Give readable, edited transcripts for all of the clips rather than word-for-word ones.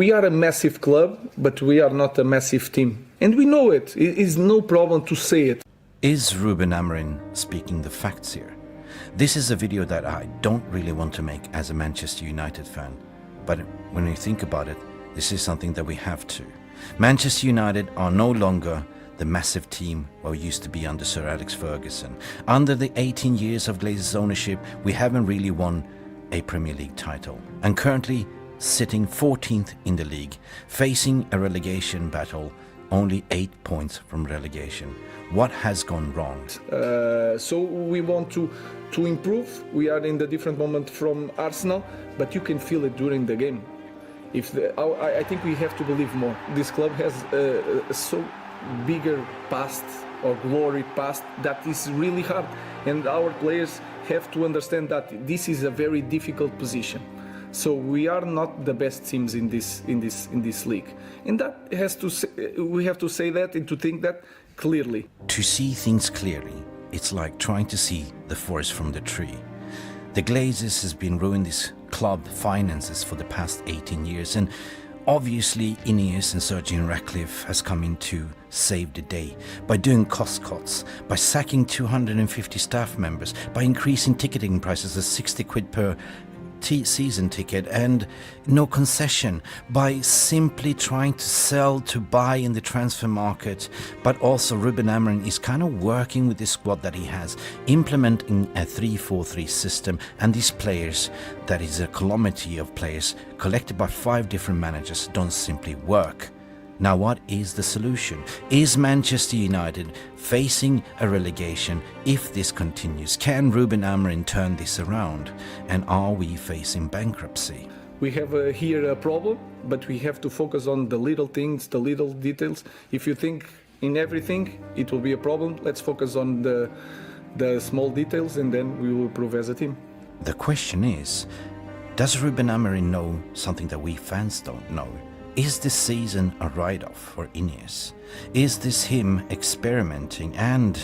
we are a massive club, but we are not a massive team. And we know it. It is no problem to say it. Is Ruben Amorim speaking the facts here? This is a video that I don't really want to make as a Manchester United fan. But when you think about it, this is something that we have to. Manchester United are no longer the massive team we used to be under Sir Alex Ferguson. Under the 18 years of Glazer's ownership, we haven't really won a Premier League title. And currently sitting 14th in the league, facing a relegation battle, only 8 points from relegation. What has gone wrong? So we want to improve. We are in the different moment from Arsenal, but you can feel it during the game. I think we have to believe more. This club has a so bigger past or glory past that is really hard, and our players have to understand that this is a very difficult position. So we are not the best teams in this league, and that we have to say that and to think that clearly. To see things clearly, it's like trying to see the forest from the tree. The Glazers has been ruining this club finances for the past 18 years, and obviously Ineos and Sir Jim Ratcliffe has come in to save the day by doing cost cuts, by sacking 250 staff members, by increasing ticketing prices to 60 quid per season ticket and no concession, by simply trying to sell to buy in the transfer market. But also Ruben Amorim is kind of working with the squad that he has, implementing a 3-4-3 system, and these players, that is a calamity of players collected by 5 different managers, don't simply work. Now what is the solution? Is Manchester United facing a relegation if this continues? Can Ruben Amorim turn this around? And are we facing bankruptcy? We have here a problem, but we have to focus on the little things, the little details. If you think in everything, it will be a problem. Let's focus on the small details, and then we will improve as a team. The question is, does Ruben Amorim know something that we fans don't know? Is this season a write-off for Ineos? Is this him experimenting? And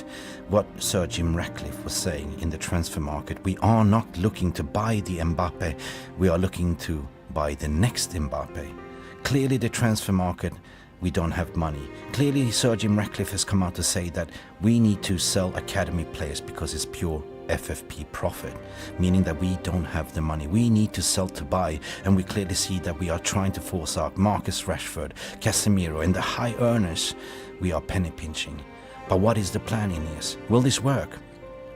what Sir Jim Ratcliffe was saying in the transfer market, we are not looking to buy the Mbappe, we are looking to buy the next Mbappe. Clearly the transfer market, we don't have money. Clearly Sir Jim Ratcliffe has come out to say that we need to sell academy players because it's pure FFP profit, meaning that we don't have the money. We need to sell to buy, and we clearly see that we are trying to force out Marcus Rashford, Casemiro, and the high earners. We are penny pinching. But what is the plan in this? Will this work?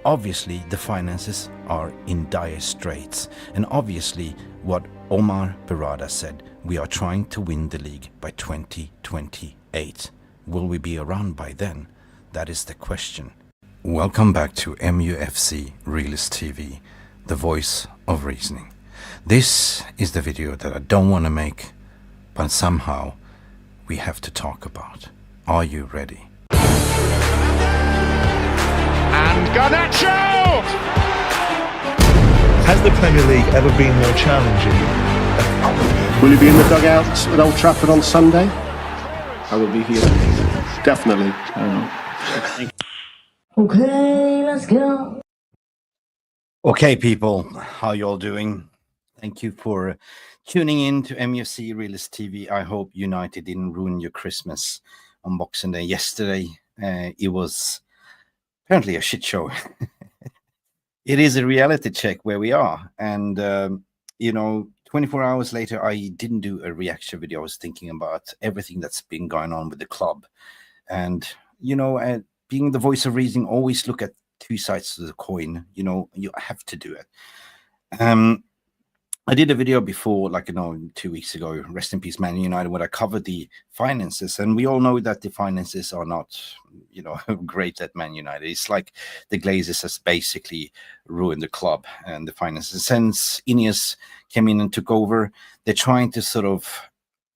Obviously, the finances are in dire straits, and obviously, what Omar Berrada said, we are trying to win the league by 2028. Will we be around by then? That is the question. Welcome back to MUFC Realist TV, the voice of reasoning. This is the video that I don't want to make, but somehow we have to talk about. Are you ready? And Garnacho! Has the Premier League ever been more challenging? Will you be in the dugouts at Old Trafford on Sunday? I will be here. Definitely. Okay, let's go. Okay, people, how you all doing? Thank you for tuning in to MUFC Realist TV. I hope United didn't ruin your Christmas on Boxing Day yesterday. It was apparently a shit show. It is a reality check where we are. And, 24 hours later, I didn't do a reaction video. I was thinking about everything that's been going on with the club. And, being the voice of reasoning, always look at 2 sides of the coin. You have to do it. I did a video before, 2 weeks ago, Rest in Peace Man United, where I covered the finances. And we all know that the finances are not, great at Man United. It's like the Glazers has basically ruined the club and the finances. Since Ineos came in and took over, they're trying to sort of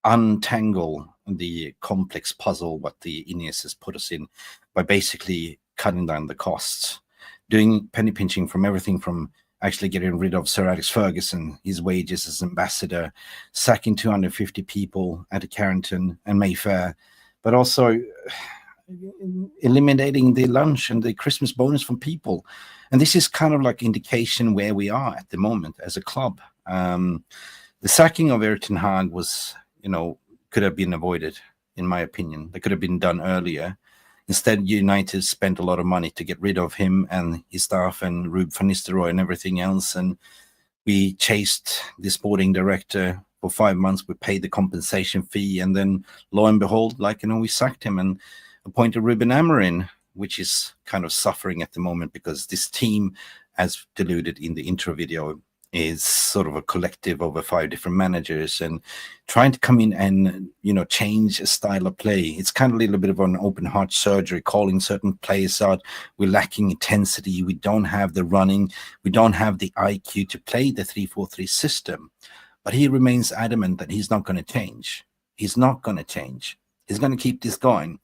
untangle the complex puzzle what the Ineos has put us in by basically cutting down the costs, doing penny pinching from everything from actually getting rid of Sir Alex Ferguson, his wages as ambassador, sacking 250 people at Carrington and Mayfair, but also eliminating the lunch and the Christmas bonus from people. And this is kind of like indication where we are at the moment as a club. The sacking of Erik ten Hag was, could have been avoided, in my opinion. That could have been done earlier. Instead, United spent a lot of money to get rid of him and his staff and Ruben van Nistelrooy and everything else. And we chased the sporting director for 5 months. We paid the compensation fee. And then, lo and behold, we sacked him and appointed Ruben Amorim, which is kind of suffering at the moment because this team, as alluded in the intro video, is sort of a collective over 5 different managers and trying to come in and, change a style of play. It's kind of a little bit of an open heart surgery, calling certain players out. We're lacking intensity. We don't have the running. We don't have the IQ to play the 3-4-3 system. But he remains adamant that he's not going to change. He's not going to change. He's going to keep this going.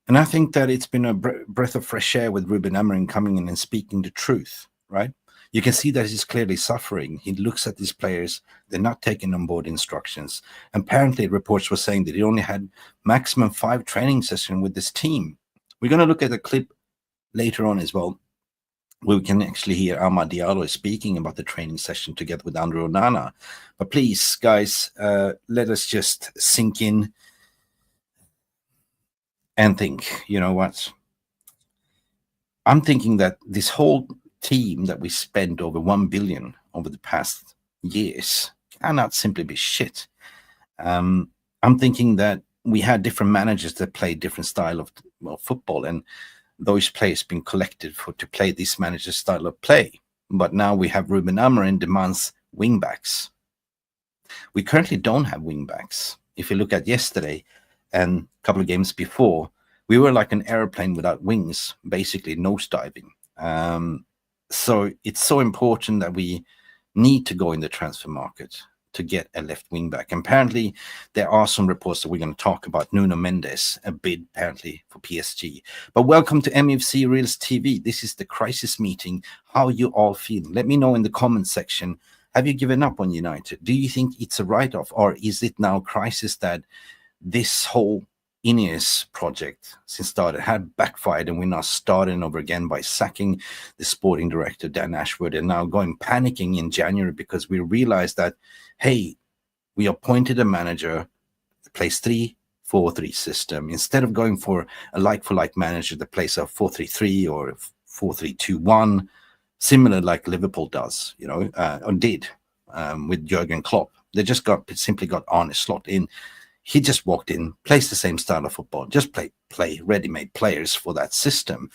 And I think that it's been a breath of fresh air with Ruben Amorim coming in and speaking the truth, right? You can see that he's clearly suffering. He looks at these players. They're not taking on board instructions. Apparently, reports were saying that he only had maximum 5 training sessions with this team. We're going to look at a clip later on as well, where we can actually hear Amad Diallo speaking about the training session together with Andrew Onana. But please, guys, let us just sink in and think, you know what? I'm thinking that this whole team that we spent over 1 billion over the past years cannot simply be shit. I'm thinking that we had different managers that played different style of football, and those players been collected to play this manager's style of play. But now we have Ruben Amorim demands wing backs. We currently don't have wing backs. If you look at yesterday and a couple of games before, we were like an airplane without wings, basically nosediving. So it's so important that we need to go in the transfer market to get a left wing back. And apparently, there are some reports that we're going to talk about. Nuno Mendes, a bid apparently for PSG. But welcome to MFC Reels TV. This is the crisis meeting. How you all feel? Let me know in the comment section. Have you given up on United? Do you think it's a write-off, or is it now crisis that this whole Ineos project since started had backfired, and we're now starting over again by sacking the sporting director Dan Ashworth, and now going panicking in January because we realized that, hey, we appointed a manager that plays 3-4-3 system instead of going for a like-for-like manager that plays a 4-3-3 or 4-3-2-1, similar like Liverpool does, or did with Jurgen Klopp. They just simply got Arne Slot in. He just walked in, plays the same style of football, just play ready-made players for that system.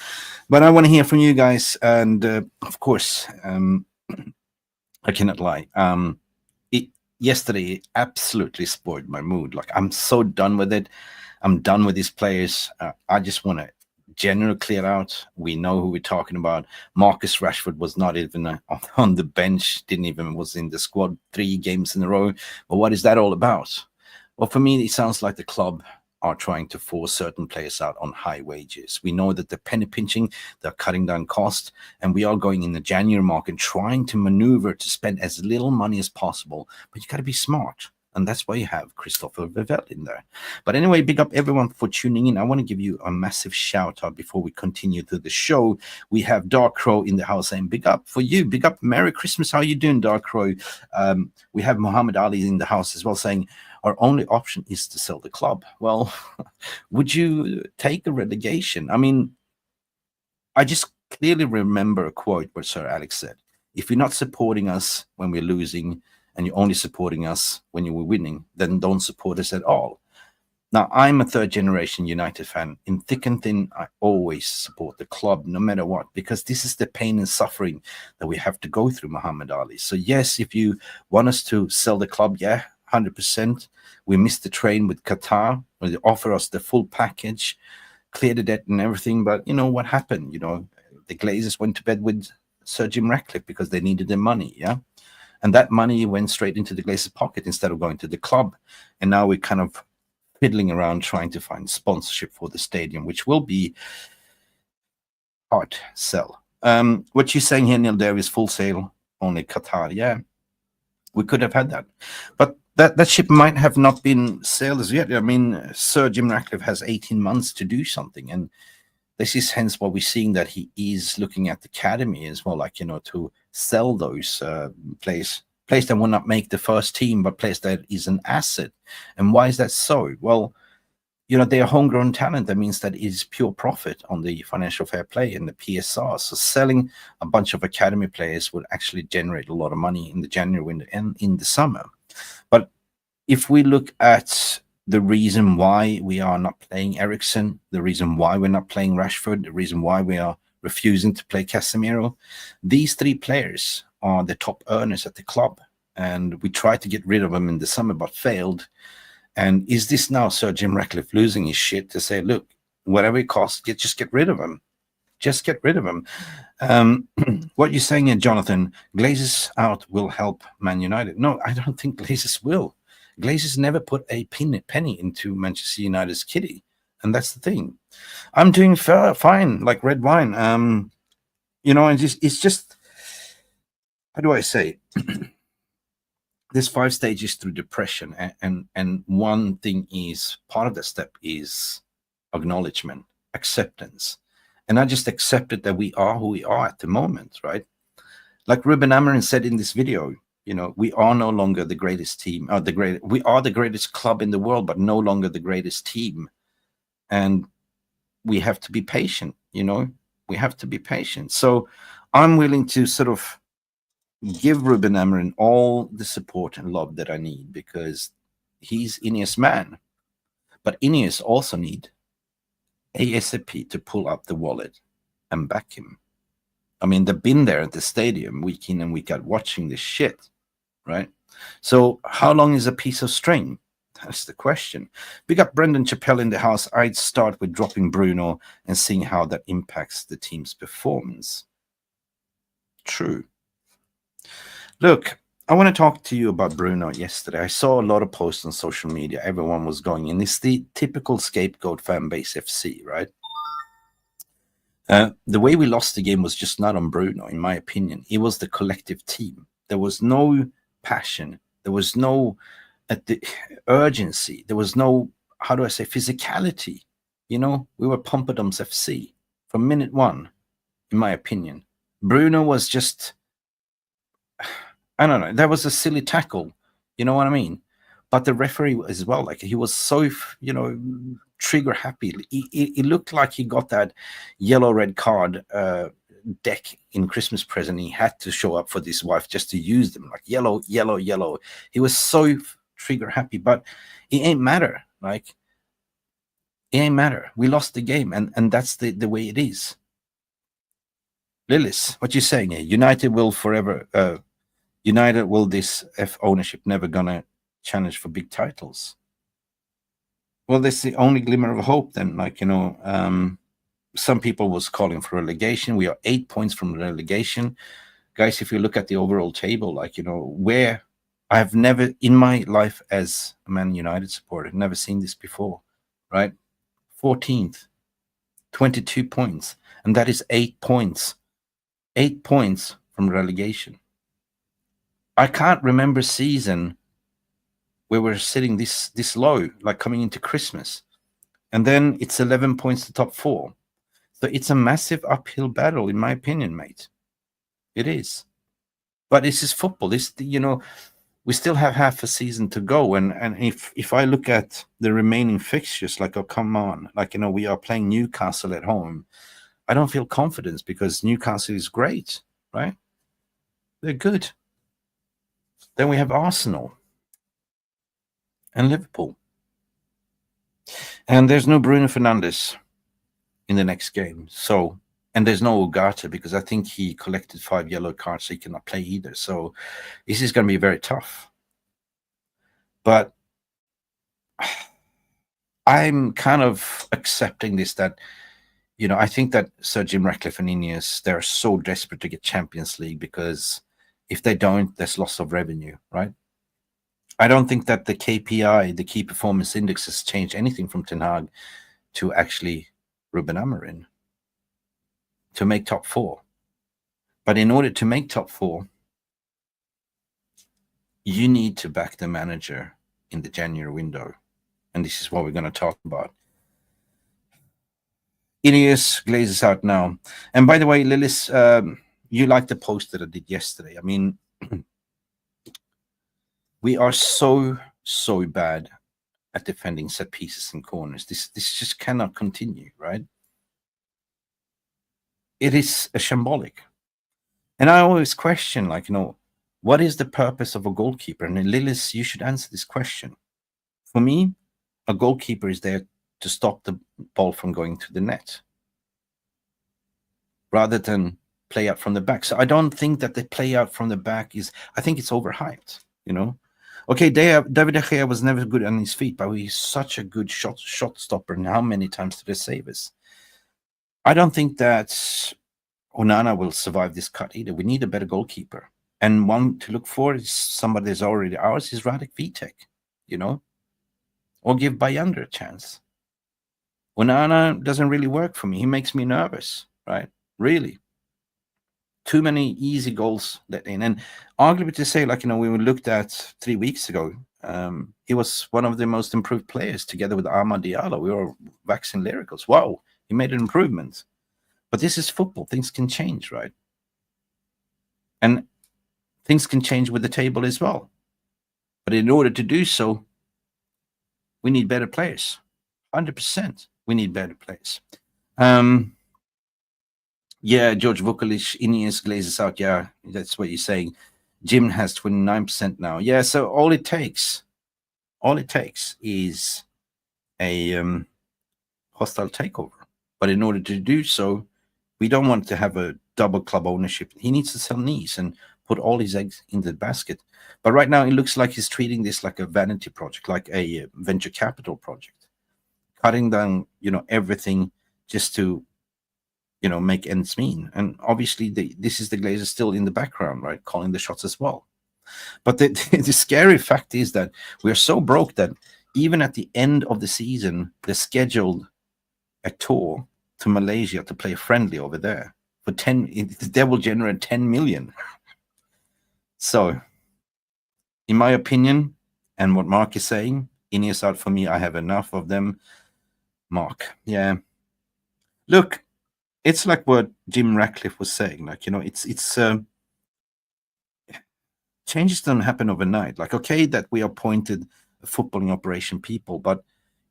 But I want to hear from you guys, and of course, I cannot lie. Yesterday absolutely spoiled my mood. Like, I'm so done with it. I'm done with these players. I just want to generally clear out. We know who we're talking about. Marcus Rashford was not even on the bench, was in the squad 3 games in a row. But what is that all about? Well, for me, it sounds like the club are trying to force certain players out on high wages. We know that they're penny pinching, they're cutting down costs, and we are going in the January market trying to maneuver to spend as little money as possible. But you got to be smart. And that's why you have Christopher Vivell in there. But anyway, big up everyone for tuning in. I want to give you a massive shout out before we continue to the show. We have Dark Crow in the house saying big up for you. Big up. Merry Christmas. How you doing, Dark Crow? We have Muhammad Ali in the house as well saying our only option is to sell the club. Well, would you take a relegation? I mean, I just clearly remember a quote where Sir Alex said, if you're not supporting us when we're losing, and you're only supporting us when you were winning, then don't support us at all. Now, I'm a 3rd-generation United fan. In thick and thin, I always support the club, no matter what, because this is the pain and suffering that we have to go through, Muhammad Ali. So yes, if you want us to sell the club, yeah, 100%. We missed the train with Qatar, where they offer us the full package, clear the debt and everything. But you know what happened? The Glazers went to bed with Sir Jim Ratcliffe because they needed the money, yeah? And that money went straight into the Glazers' pocket instead of going to the club. And now we're kind of fiddling around trying to find sponsorship for the stadium, which will be hard sell. What you're saying here, Neil, there is full sale, only Qatar. Yeah, we could have had that. But that ship might have not been sailed as yet. I mean, Sir Jim Ratcliffe has 18 months to do something. And this is hence why we're seeing that he is looking at the academy as well, to sell those players players that will not make the first team, but players that is an asset. And why is that so? Well, you know, they are homegrown talent. That means that it is pure profit on the financial fair play and the PSR. So selling a bunch of academy players would actually generate a lot of money in the January window and in the summer. But if we look at the reason why we are not playing Eriksen, the reason why we're not playing Rashford, the reason why we are refusing to play Casemiro, these three players are the top earners at the club. And we tried to get rid of them in the summer, but failed. And is this now Sir Jim Ratcliffe losing his shit to say, look, whatever it costs, just get rid of him. Just get rid of him. What you're saying here, Jonathan, Glazers out will help Man United. No, I don't think Glazers will. Glazers never put a penny into Manchester United's kitty. And that's the thing. I'm doing fine, like red wine. You know, and it's just, how do I say? There's 5 stages through depression. And one thing is, part of the step is acknowledgement, acceptance. And I just accepted that we are who we are at the moment, right? Like Ruben Amorim said in this video, you know, we are no longer the greatest team, we are the greatest club in the world, but no longer the greatest team. And we have to be patient, you know, we have to be patient. So I'm willing to sort of give Ruben Amorim all the support and love that I need, because he's Ineos man. But Ineos also need ASAP to pull up the wallet and back him. I mean, they've been there at the stadium week in and week out watching this shit, right? So how long is a piece of string? That's the question. We got Brendan Chappell in the house. I'd start with dropping Bruno and seeing how that impacts the team's performance. True. Look, I want to talk to you about Bruno yesterday. I saw a lot of posts on social media. Everyone was going in. It's the typical scapegoat fan base FC, right? The way we lost the game was just not on Bruno, in my opinion. It was the collective team. There was no passion. There was no urgency. There was no, how do I say, physicality. You know, we were Pompadum's FC from minute one, in my opinion. Bruno was just, I don't know, that was a silly tackle. You know what I mean? But the referee as well, like he was so, you know, trigger happy. It looked like he got that yellow-red card deck in Christmas present. He had to show up for this wife just to use them, like yellow, yellow, yellow. He was so trigger happy, but it ain't matter. Like, it ain't matter. We lost the game, and that's the way it is. Lillis, what you saying here? United will forever, United will this F ownership never gonna challenge for big titles? Well, that's the only glimmer of hope then. Like, you know, some people was calling for relegation. We are 8 points from relegation. Guys, if you look at the overall table, like, you know, where I have never in my life as a Man United supporter, never seen this before, right? 14th, 22 points. And that is 8 points. 8 points from relegation. I can't remember a season where we're sitting this low, like coming into Christmas. And then it's 11 points to top 4. So it's a massive uphill battle, in my opinion, mate. It is. But this is football. This, you know, we still have half a season to go. And if I look at the remaining fixtures, like, oh, come on. Like, you know, we are playing Newcastle at home. I don't feel confidence because Newcastle is great, right? They're good. Then we have Arsenal and Liverpool. And there's no Bruno Fernandes in the next game. So, and there's no Ugarte because I think he collected 5 yellow cards, so he cannot play either. So this is going to be very tough. But I'm kind of accepting this, that, you know, I think that Sir Jim Ratcliffe and Ineos, they're so desperate to get Champions League because if they don't, there's loss of revenue, right? I don't think that the KPI, the key performance index, has changed anything from Ten Hag to actually Ruben Amorim to make top 4. But in order to make top 4, you need to back the manager in the January window. And this is what we're going to talk about. Ineos glazes out now. And by the way, Lillis, you liked the post that I did yesterday. I mean, We are so bad at defending set pieces and corners. This just cannot continue, right? It is a shambolic. And I always question, like, what is the purpose of a goalkeeper? And Lillis, you should answer this question. For me, a goalkeeper is there to stop the ball from going to the net, rather than play out from the back. So I don't think that the play out from the back I think it's overhyped, Okay, David De Gea was never good on his feet, but he's such a good shot stopper. And how many times did they save us? I don't think that Onana will survive this cut either. We need a better goalkeeper. And one to look for is somebody that's already ours, is Radek Vitek, or give Bayander a chance. Onana doesn't really work for me. He makes me nervous, right? Really. Too many easy goals let in. And arguably to say, like, we looked at 3 weeks ago, he was one of the most improved players together with Amad Diallo. We were waxing lyricals. Wow, he made an improvement. But this is football. Things can change, right? And things can change with the table as well. But in order to do so, we need better players. 100%. We need better players. Yeah, George Vukalic, Ineos glazes out. Yeah, that's what you're saying. Jim has 29% now. Yeah, so all it takes is a hostile takeover. But in order to do so, we don't want to have a double club ownership. He needs to sell Nice and put all his eggs in the basket. But right now, it looks like he's treating this like a vanity project, like a venture capital project, cutting down, everything just to, make ends meet. And obviously, this is the Glazers still in the background, right, calling the shots as well. But the scary fact is that we're so broke that even at the end of the season, they scheduled a tour to Malaysia to play friendly over there for 10. That will generate 10 million. So, in my opinion, and what Mark is saying, Ineos out for me. I have enough of them. Mark, yeah. Look, it's like what Jim Ratcliffe was saying. Like, it's changes don't happen overnight. Like, okay, that we appointed footballing operation people, but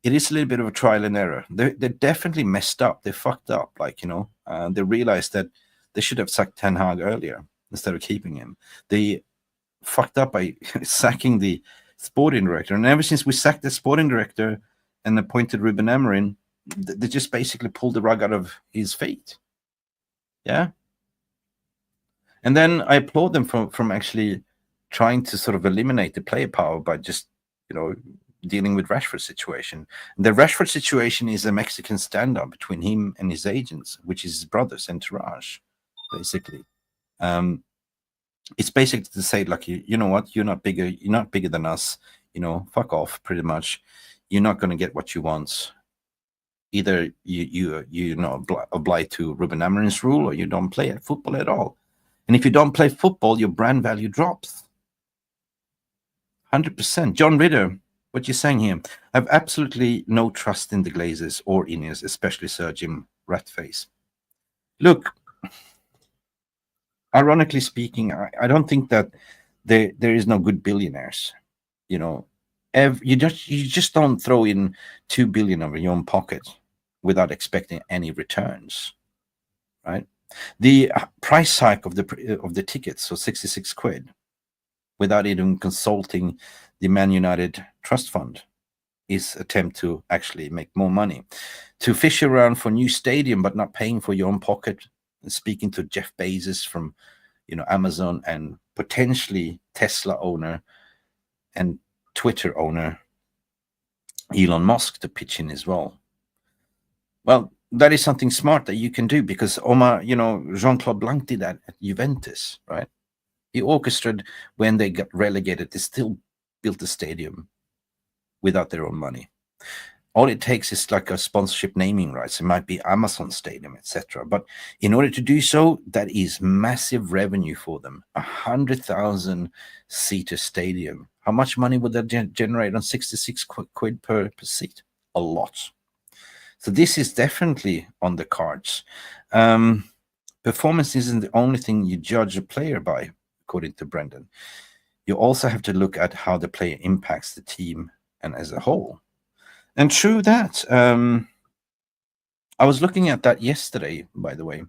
it is a little bit of a trial and error. They're definitely messed up. They fucked up. Like, they realized that they should have sacked Ten Hag earlier instead of keeping him. They fucked up by sacking the sporting director. And ever since we sacked the sporting director and appointed Ruben Amorim, they just basically pulled the rug out of his feet. Yeah. And then I applaud them from actually trying to sort of eliminate the player power by just, dealing with Rashford's situation. And the Rashford situation is a Mexican standoff between him and his agents, which is his brother's entourage, basically. It's basically to say, like, you know what, you're not bigger than us, fuck off, pretty much. You're not going to get what you want. Either you oblige to Ruben Amorim's rule, or you don't play football at all. And if you don't play football, your brand value drops. 100%. John Ritter, what you're saying here, I have absolutely no trust in the Glazers or Ineos, especially Sir Jim Ratface. Look, ironically speaking, I don't think that there is no good billionaires. You just don't throw in 2 billion of your own pocket without expecting any returns, right? The price hike of the tickets, so 66 quid, without even consulting the Man United Trust Fund, is attempt to actually make more money. To fish around for new stadium but not paying for your own pocket, speaking to Jeff Bezos from Amazon and potentially Tesla owner and Twitter owner Elon Musk to pitch in as well. Well, that is something smart that you can do, because Jean-Claude Blanc did that at Juventus, right? He orchestrated when they got relegated. They still built the stadium without their own money. All it takes is like a sponsorship naming rights. It might be Amazon Stadium, etc. But in order to do so, that is massive revenue for them. 100,000 seater stadium. How much money would that generate on 66 quid per seat? A lot. So this is definitely on the cards. Performance isn't the only thing you judge a player by, according to Brendan. you also have to look at how the player impacts the team and as a whole. And true that. I was looking at that yesterday, by the way.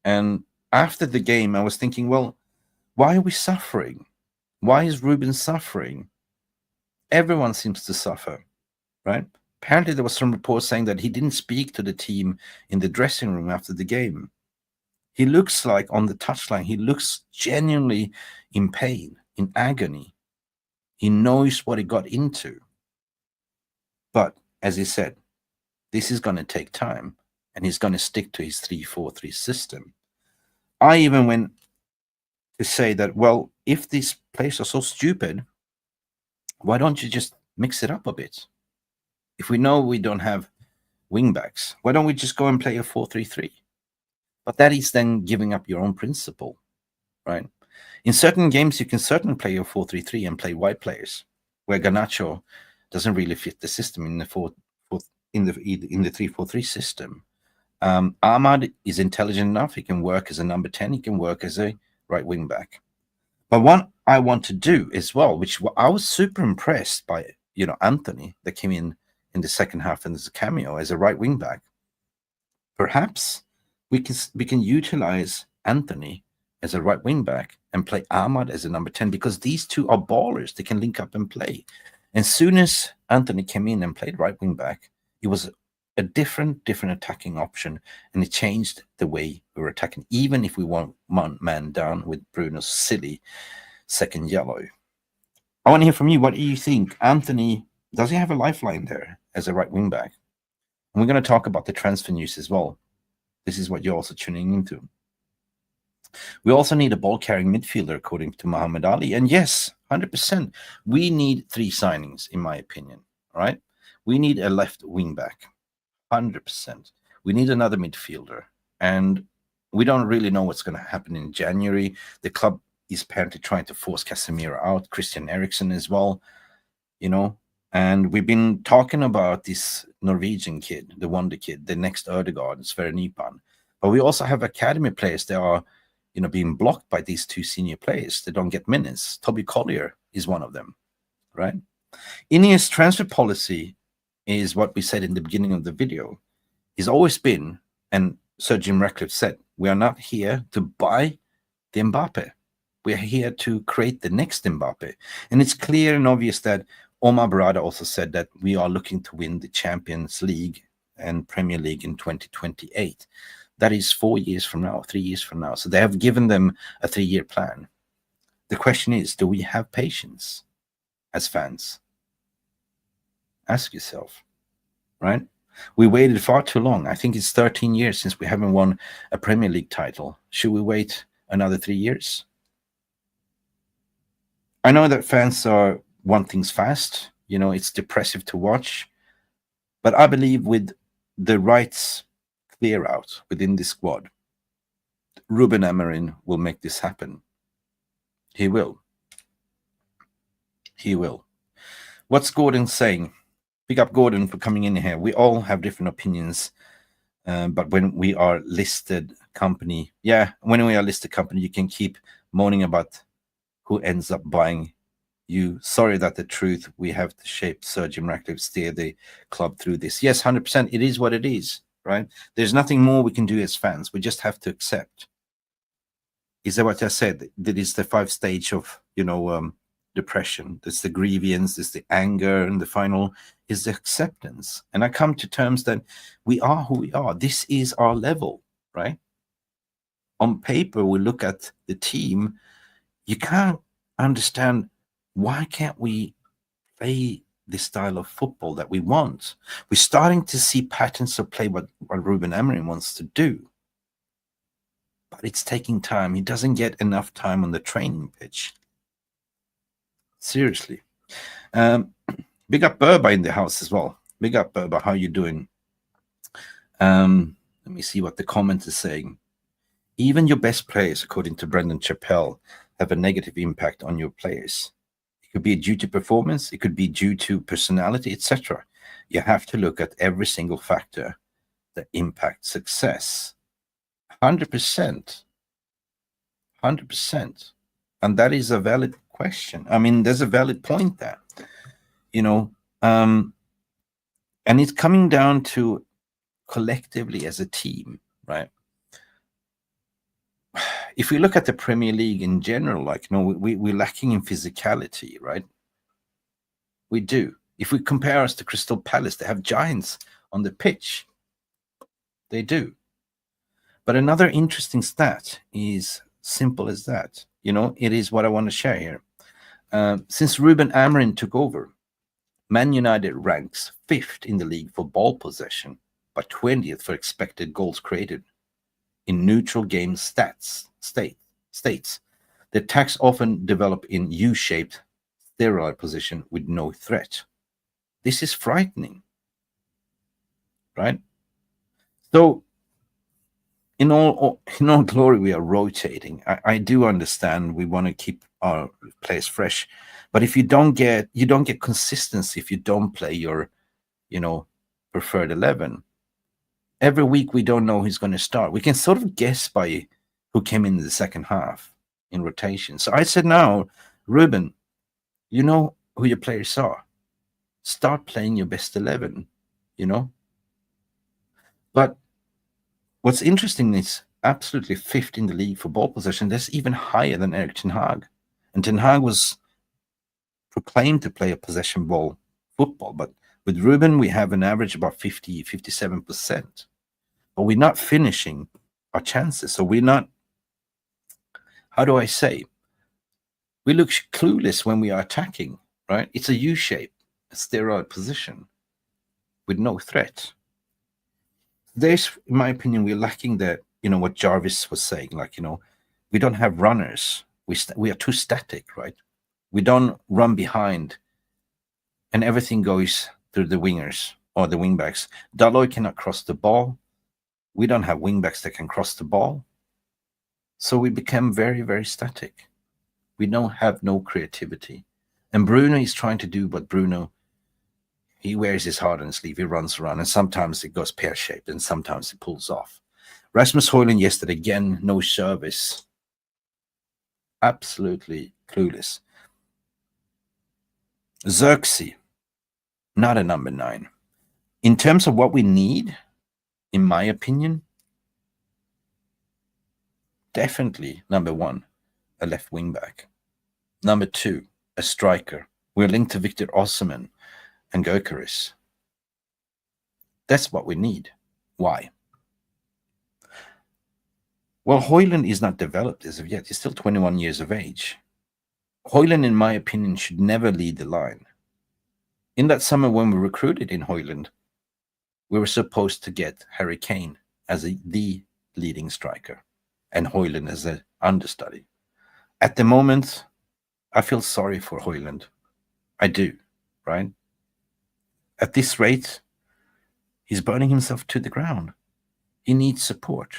And after the game, I was thinking, well, why are we suffering? Why is Ruben suffering? Everyone seems to suffer, right? Apparently, there was some reports saying that he didn't speak to the team in the dressing room after the game. He looks like on the touchline, he looks genuinely in pain, in agony. He knows what he got into. But as he said, this is going to take time, and he's going to stick to his 3-4-3 system. I even went to say that, well, if these players are so stupid, why don't you just mix it up a bit? If we know we don't have wingbacks, why don't we just go and play a 4-3-3? But that is then giving up your own principle, right? In certain games, you can certainly play your 4-3-3 and play wide players, where Garnacho doesn't really fit the system in the 3-4-3 system. Ahmad is intelligent enough; he can work as a number 10. He can work as a right wing back. But what I want to do as well, which I was super impressed by, Anthony that came in the second half and as a cameo as a right wing back. Perhaps we can utilize Anthony as a right wing back and play Ahmad as a number 10, because these two are ballers. They can link up and play. And soon as Anthony came in and played right wing back, it was a different attacking option, and it changed the way we were attacking, even if we want one man down with Bruno's silly second yellow. I want to hear from you. What do you think? Anthony, does he have a lifeline there as a right wing back? And we're going to talk about the transfer news as well. This is what you're also tuning into. We also need a ball-carrying midfielder, according to Muhammad Ali. And yes, 100%, we need 3 signings, in my opinion. All right? We need a left wing back, 100%. We need another midfielder. And we don't really know what's going to happen in January. The club is apparently trying to force Casemiro out, Christian Eriksen as well, And we've been talking about this Norwegian kid, the wonder kid, the next Ødegaard, Sverre Nypan. But we also have academy players that are, being blocked by these 2 senior players. They don't get minutes. Toby Collier is one of them, right? Ineos transfer policy is what we said in the beginning of the video. It's always been, and Sir Jim Ratcliffe said, we are not here to buy the Mbappe. We are here to create the next Mbappe. And it's clear and obvious that Omar Berrada also said that we are looking to win the Champions League and Premier League in 2028. That is 4 years from now, 3 years from now. So they have given them a 3-year plan. The question is, do we have patience as fans? Ask yourself, right? We waited far too long. I think it's 13 years since we haven't won a Premier League title. Should we wait another 3 years? I know that fans want things fast. It's depressive to watch. But I believe with the rights clear out within this squad, Ruben Amorim will make this happen. He will. He will. What's Gordon saying? Big up Gordon for coming in here. We all have different opinions, but when we are listed company, you can keep moaning about who ends up buying you. Sorry that the truth, we have to shape Sir Jim Ratcliffe, steer the club through this. Yes, 100%, it is what it is, right? There's nothing more we can do as fans. We just have to accept. Is that what I said? That is the 5 stage of, depression. There's the grievance, there's the anger, and the final is the acceptance. And I come to terms that we are who we are. This is our level, right? On paper, we look at the team. You can't understand, why can't we play the style of football that we want? We're starting to see patterns of play what Ruben Amorim wants to do. But it's taking time. He doesn't get enough time on the training pitch. Seriously. Big up Burba in the house as well. Big up Burba, how you doing? Let me see what the comment is saying. Even your best players, according to Brendan Chappell, have a negative impact on your players. It could be due to performance, it could be due to personality, etc. You have to look at every single factor that impacts success. 100%. 100%. And that is a valid question. I mean, there's a valid point there, you know, and it's coming down to collectively as a team, right? If we look at the Premier League in general, like, you know, we're lacking in physicality, right? We do. If we compare us to Crystal Palace, they have giants on the pitch. They do. But another interesting stat is simple as that. You know, it is what I want to share here. Since Ruben Amorim took over, Man United ranks 5th in the league for ball possession, but 20th for expected goals created. In neutral game states, the attacks often develop in U-shaped sterile position with no threat. This is frightening, right? So, in all glory, we are rotating. I do understand we want to keep our players fresh, but if you don't get consistency, if you don't play your, you know, preferred 11, every week we don't know who's going to start. We can sort of guess by who came in the second half in rotation. So I said, now, Ruben, you know who your players are. Start playing your best 11, you know. But what's interesting is absolutely 5th in the league for ball possession. That's even higher than Erik ten Hag. And Ten Hag was proclaimed to play a possession ball football. But with Ruben, we have an average about 50, 57%. But we're not finishing our chances. So we're not, how do I say? We look clueless when we are attacking, right? It's a U-shape, a sterile position with no threat. There's, in my opinion, we're lacking the, you know, what Jarvis was saying, like, you know, we don't have runners. We are too static, right? We don't run behind, and everything goes through the wingers or the wingbacks. Dalot cannot cross the ball. We don't have wingbacks that can cross the ball. So we become very, very static. We don't have no creativity. And Bruno is trying to do what Bruno, he wears his heart on his sleeve. He runs around, and sometimes it goes pear-shaped, and sometimes it pulls off. Rasmus Højlund yesterday, again, no service. Absolutely clueless. Xerxes, not a number 9. In terms of what we need, in my opinion, definitely number 1, a left wing back. Number 2, a striker. We're linked to Victor Osimhen and Gyökeres. That's what we need. Why? Well, Højlund is not developed as of yet. He's still 21 years of age. Højlund, in my opinion, should never lead the line. In that summer when we recruited in Højlund, we were supposed to get Harry Kane as the leading striker and Højlund as an understudy. At the moment, I feel sorry for Højlund. I do, right? At this rate, he's burning himself to the ground. He needs support.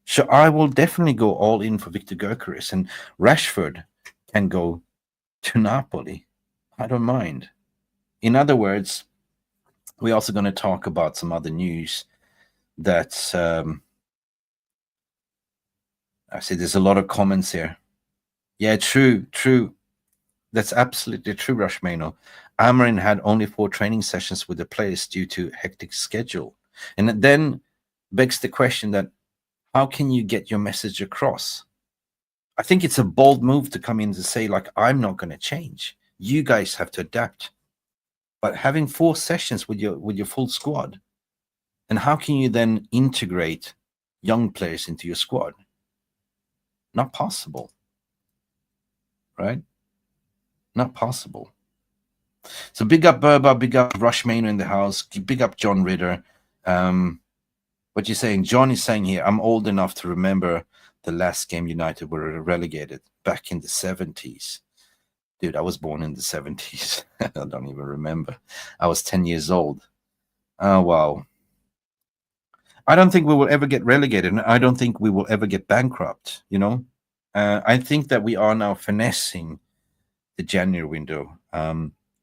So I will definitely go all in for Victor Gyökeres, and Rashford can go to Napoli. I don't mind. In other words, we're also going to talk about some other news that I see there's a lot of comments here. Yeah, true. That's absolutely true, Rashmano. Amorim had only 4 training sessions with the players due to hectic schedule. And it then begs the question that how can you get your message across? I think it's a bold move to come in to say, like, I'm not going to change. You guys have to adapt. But having 4 sessions with your full squad, and how can you then integrate young players into your squad? Not possible. Right? Not possible. So big up Burba, big up Rushmano in the house, big up John Ritter. What you're saying, John is saying here, I'm old enough to remember the last game United were relegated back in the 70s. Dude, I was born in the 70s. I don't even remember. I was 10 years old. Oh, wow. I don't think we will ever get relegated. And I don't think we will ever get bankrupt, you know. I think that we are now finessing the January window.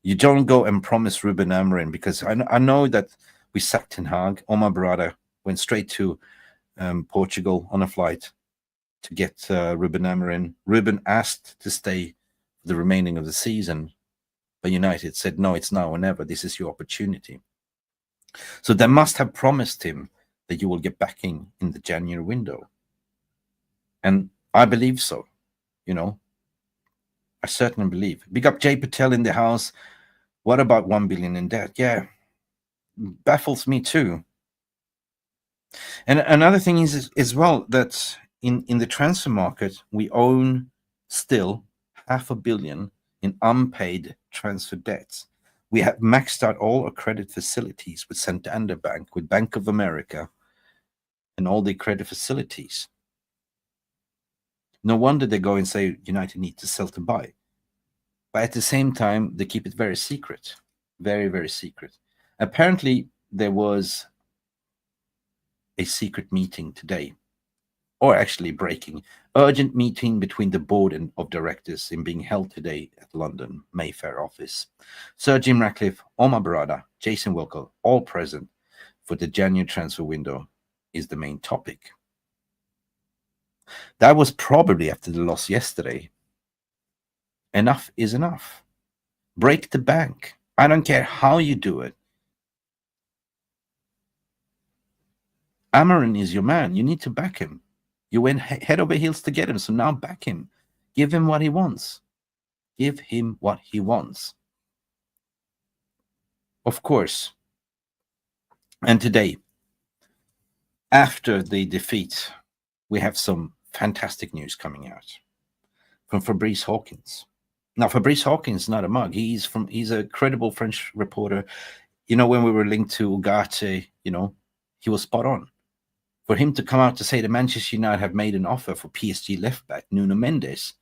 You don't go and promise Ruben Amorim, because I know that we sacked Ten Hag. Omar Berrada went straight to Portugal on a flight to get Ruben Amorim. Ruben asked to stay the remaining of the season. But United said, no, it's now or never. This is your opportunity. So they must have promised him that you will get backing in the January window. And I believe so, I certainly believe. Big up Jay Patel in the house. What about 1 billion in debt? Yeah, baffles me too. And another thing is as well that in the transfer market, we own still 500 million in unpaid transfer debts. We have maxed out all our credit facilities with Santander Bank, with Bank of America, and all the credit facilities. No wonder they go and say United need to sell to buy. But at the same time, they keep it very secret. Very, very secret. Apparently, there was a secret meeting today, or actually breaking, urgent meeting between the board and of directors in being held today at London Mayfair office. Sir Jim Ratcliffe, Omar Berrada, Jason Wilcox, all present for the January transfer window is the main topic. That was probably after the loss yesterday. Enough is enough. Break the bank. I don't care how you do it. Amorim is your man. You need to back him. You went head over heels to get him, so now back him. Give him what he wants. Give him what he wants. Of course. And today, after the defeat, we have some fantastic news coming out from Fabrice Hawkins. Now, Fabrice Hawkins is not a mug. He's a credible French reporter. When we were linked to Ugarte, he was spot on. For him to come out to say that Manchester United have made an offer for PSG left back Nuno Mendes,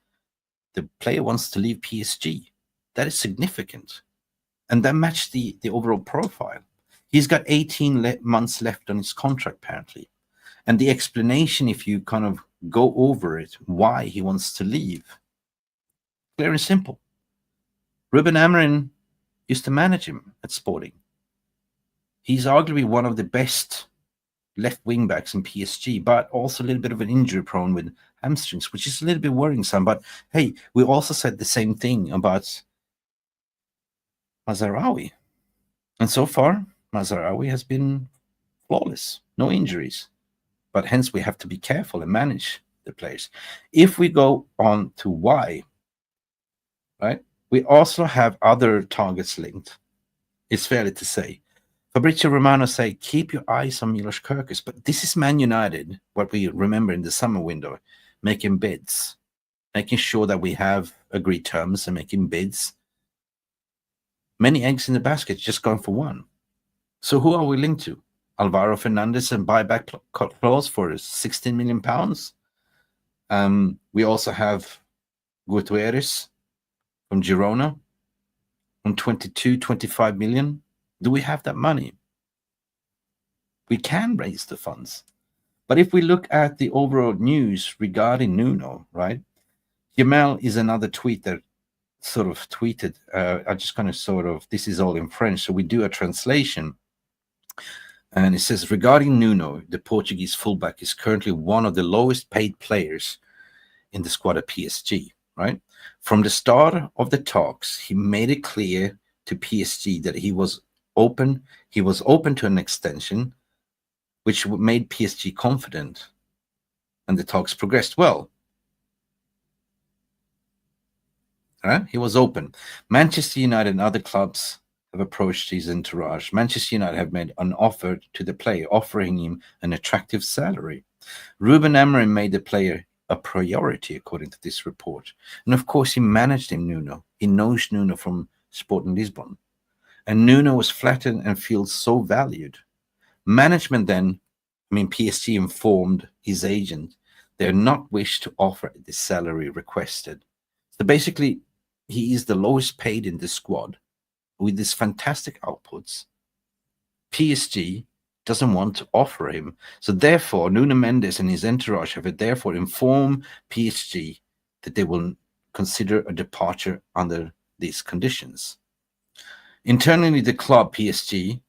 the player wants to leave PSG. That is significant. And that matched the overall profile. He's got 18 months left on his contract, apparently. And the explanation, if you kind of go over it, why he wants to leave, clear and simple. Ruben Amorim used to manage him at Sporting. He's arguably one of the best left wing backs in PSG, but also a little bit of an injury prone with hamstrings, which is a little bit worrisome. But hey, we also said the same thing about Mazraoui. And so far, Mazraoui has been flawless, no injuries. But hence we have to be careful and manage the players. If we go on to why, right, we also have other targets linked. It's fairly to say. Fabrizio Romano say, keep your eyes on Milos Kerkez. But this is Man United, what we remember in the summer window, making bids, making sure that we have agreed terms and making bids. Many eggs in the basket, just going for one. So who are we linked to? Alvaro Fernandez and buyback clause for 16 million pounds. We also have Gutiérrez from Girona on 25 million. Do we have that money? We can raise the funds. But if we look at the overall news regarding Nuno, right? Yamal is another tweet that sort of tweeted. I just kind of this is all in French, so we do a translation. And it says, regarding Nuno, the Portuguese fullback is currently one of the lowest paid players in the squad at PSG, right? From the start of the talks, he made it clear to PSG that he was open to an extension, which made PSG confident, and the talks progressed well. Right? He was open. Manchester United and other clubs have approached his entourage. Manchester United have made an offer to the player, offering him an attractive salary. Ruben Amorim made the player a priority, according to this report. And of course, he managed him, Nuno. He knows Nuno from Sporting Lisbon. And Nuno was flattered and feels so valued. Management then, PSG informed his agent they're not wish to offer the salary requested. So basically, he is the lowest paid in the squad with his fantastic outputs. PSG doesn't want to offer him. So therefore, Nuno Mendes and his entourage have therefore informed PSG that they will consider a departure under these conditions. Internally, the club, PSG,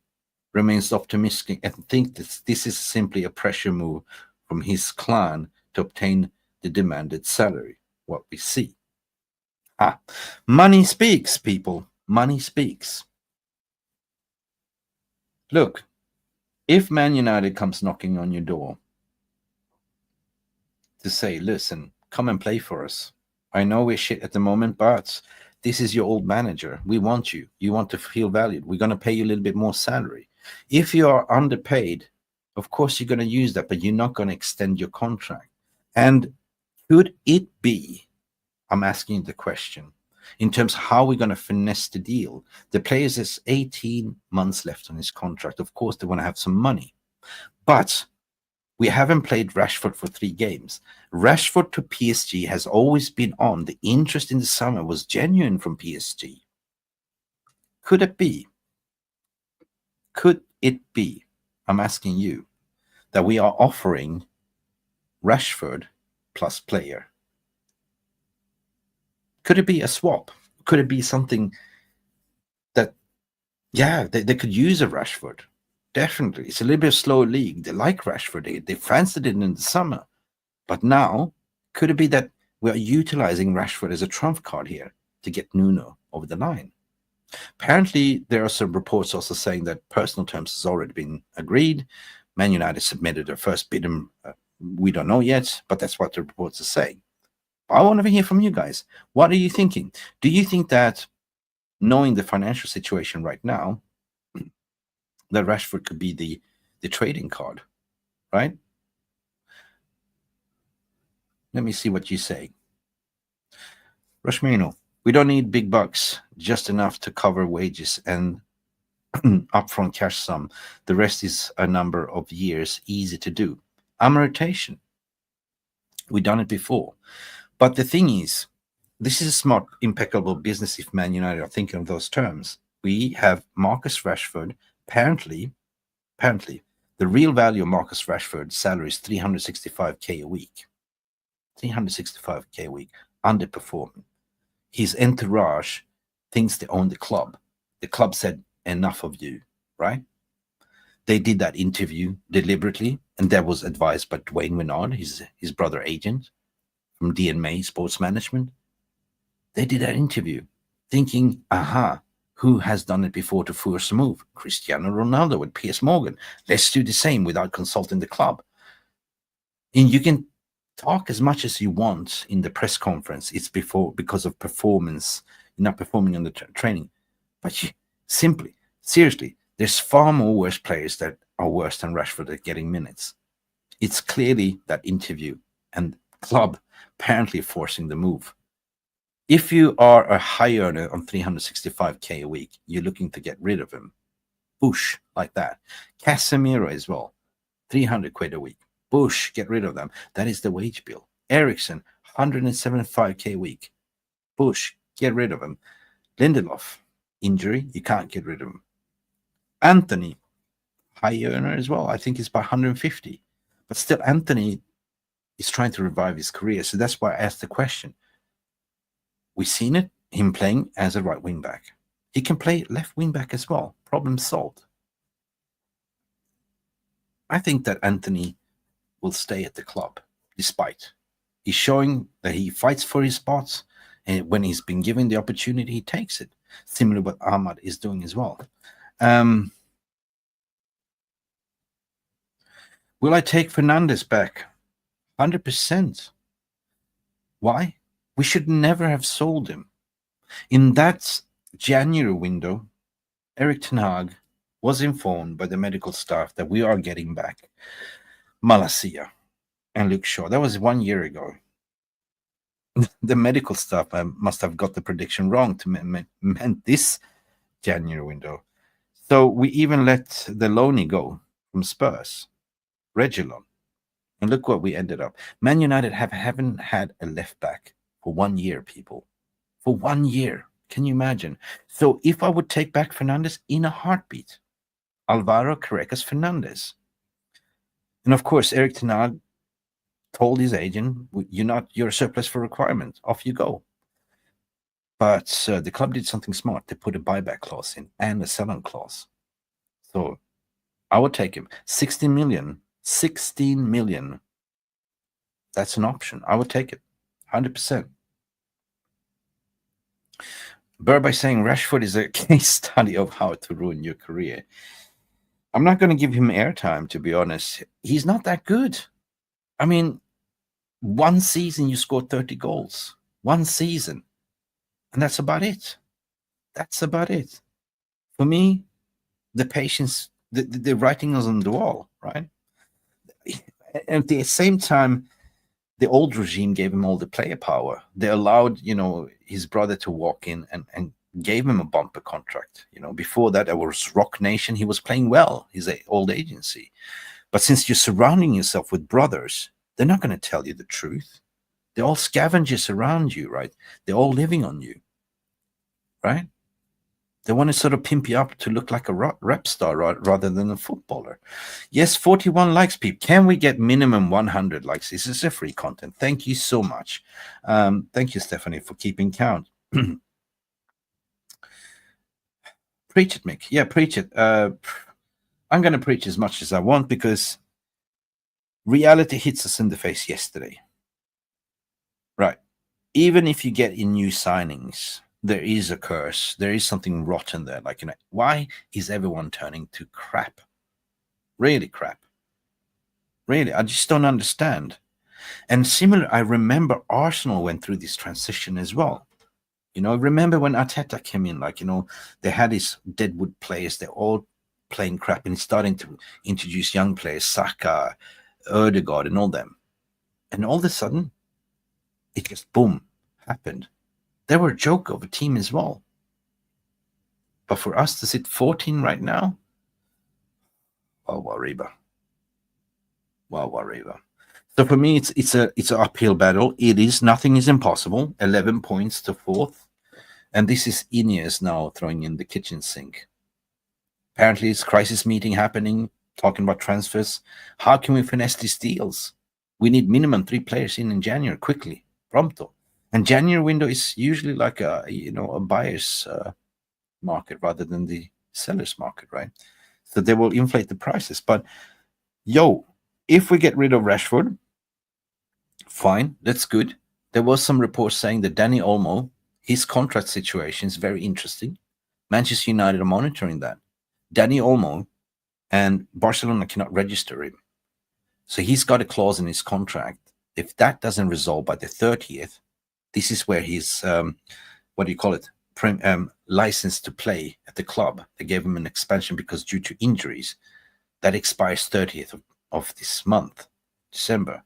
remains optimistic and think that this is simply a pressure move from his clan to obtain the demanded salary, what we see. Money speaks, people. Money speaks. Look, if Man United comes knocking on your door to say, listen, come and play for us. I know we're shit at the moment, but this is your old manager. We want you. You want to feel valued. We're going to pay you a little bit more salary. If you are underpaid, of course you're going to use that, but you're not going to extend your contract. And could it be, I'm asking the question, in terms of how we're going to finesse the deal? The player has 18 months left on his contract. Of course, they want to have some money. But we haven't played Rashford for 3 games. Rashford to PSG has always been on. The interest in the summer was genuine from PSG. Could it be? Could it be, I'm asking you, that we are offering Rashford plus player? Could it be a swap? Could it be something that, yeah, they could use a Rashford? Definitely. It's a little bit of slow league. They like Rashford. They fancied it in the summer. But now, could it be that we are utilizing Rashford as a trump card here to get Nuno over the line? Apparently, there are some reports also saying that personal terms has already been agreed. Man United submitted their first bid. We don't know yet, but that's what the reports are saying. I want to hear from you guys. What are you thinking? Do you think that, knowing the financial situation right now, that Rashford could be the trading card, right? Let me see what you say. Rashmino, we don't need big bucks, just enough to cover wages and upfront cash sum. The rest is a number of years, easy to do. Amortization. We've done it before. But the thing is, this is a smart, impeccable business if Man United are thinking of those terms. We have Marcus Rashford. Apparently, the real value of Marcus Rashford's salary is 365k a week. 365k a week, underperforming. His entourage thinks they own the club. The club said, enough of you, right? They did that interview deliberately, and that was advised by Dwayne Renard, his brother agent from DNMA Sports Management. They did that interview thinking, who has done it before to force a move? Cristiano Ronaldo with Piers Morgan. Let's do the same without consulting the club. And you can talk as much as you want in the press conference. It's because of performance. You're not performing on the training. But seriously, there's far more worse players that are worse than Rashford at getting minutes. It's clearly that interview and club apparently forcing the move. If you are a high earner on 365k a week, you're looking to get rid of him. Bush, like that. Casemiro as well, 300 quid a week. Bush, get rid of them. That is the wage bill. Ericsson, 175k a week. Bush, get rid of him. Lindelof, injury, you can't get rid of him. Anthony, high earner as well. I think it's by 150. But still, Anthony is trying to revive his career. So that's why I asked the question. We've seen it, him playing as a right wing back. He can play left wing back as well. Problem solved. I think that Anthony will stay at the club, despite. He's showing that he fights for his spots, and when he's been given the opportunity, he takes it. Similar to what Ahmad is doing as well. Will I take Fernandes back? 100%. Why? We should never have sold him. In that January window, Erik ten Hag was informed by the medical staff that we are getting back Malacia and Luke Shaw. That was 1 year ago. The medical staff must have got the prediction wrong to meant this January window. So we even let the loanee go from Spurs, Reguilon. And look what we ended up. Man United haven't had a left back for 1 year, people. For 1 year. Can you imagine? So if I would take back Fernandes in a heartbeat, Álvaro Carreras Fernandes. And of course, Erik ten Hag told his agent, you're a surplus for requirement. Off you go. But the club did something smart. They put a buyback clause in and a sell-on clause. So I would take him. 16 million. 16 million. That's an option. I would take it. 100%. Burr saying Rashford is a case study of how to ruin your career. I'm not going to give him airtime, to be honest. He's not that good. I mean, one season you scored 30 goals. One season. And that's about it. That's about it. For me, the patience, the writing is on the wall, right? And at the same time, the old regime gave him all the player power. They allowed, his brother to walk in and gave him a bumper contract. Before that, it was Rock Nation. He was playing well, his old agency. But since you're surrounding yourself with brothers, they're not going to tell you the truth. They're all scavengers around you, right? They're all living on you, right? They want to sort of pimp you up to look like a rap star rather than a footballer. Yes, 41 likes, people. Can we get minimum 100 likes? This is a free content. Thank you so much. Thank you, Stephanie, for keeping count. Preach it, Mick. Yeah, preach it. I'm going to preach as much as I want because reality hits us in the face yesterday. Right. Even if you get in new signings, there is a curse. There is something rotten there. Like, why is everyone turning to crap? Really crap. Really, I just don't understand. And similar, I remember Arsenal went through this transition as well. Remember when Arteta came in, they had these deadwood players, they're all playing crap, and he's starting to introduce young players, Saka, Ødegaard, and all them. And all of a sudden, it just, boom, happened. They were a joke of a team as well. But for us to sit 14 right now, wow, Wariba. So for me, it's an uphill battle. It is. Nothing is impossible. 11 points to 4th. And this is Ineos now throwing in the kitchen sink. Apparently, it's crisis meeting happening, talking about transfers. How can we finesse these deals? We need minimum 3 players in January, quickly, prompto. And January window is usually like a buyer's market rather than the seller's market, right? So they will inflate the prices. But, if we get rid of Rashford, fine, that's good. There was some reports saying that Dani Olmo, his contract situation is very interesting. Manchester United are monitoring that. Dani Olmo and Barcelona cannot register him. So he's got a clause in his contract. If that doesn't resolve by the 30th, this is where he's, license to play at the club. They gave him an expansion because due to injuries, that expires 30th of this month, December.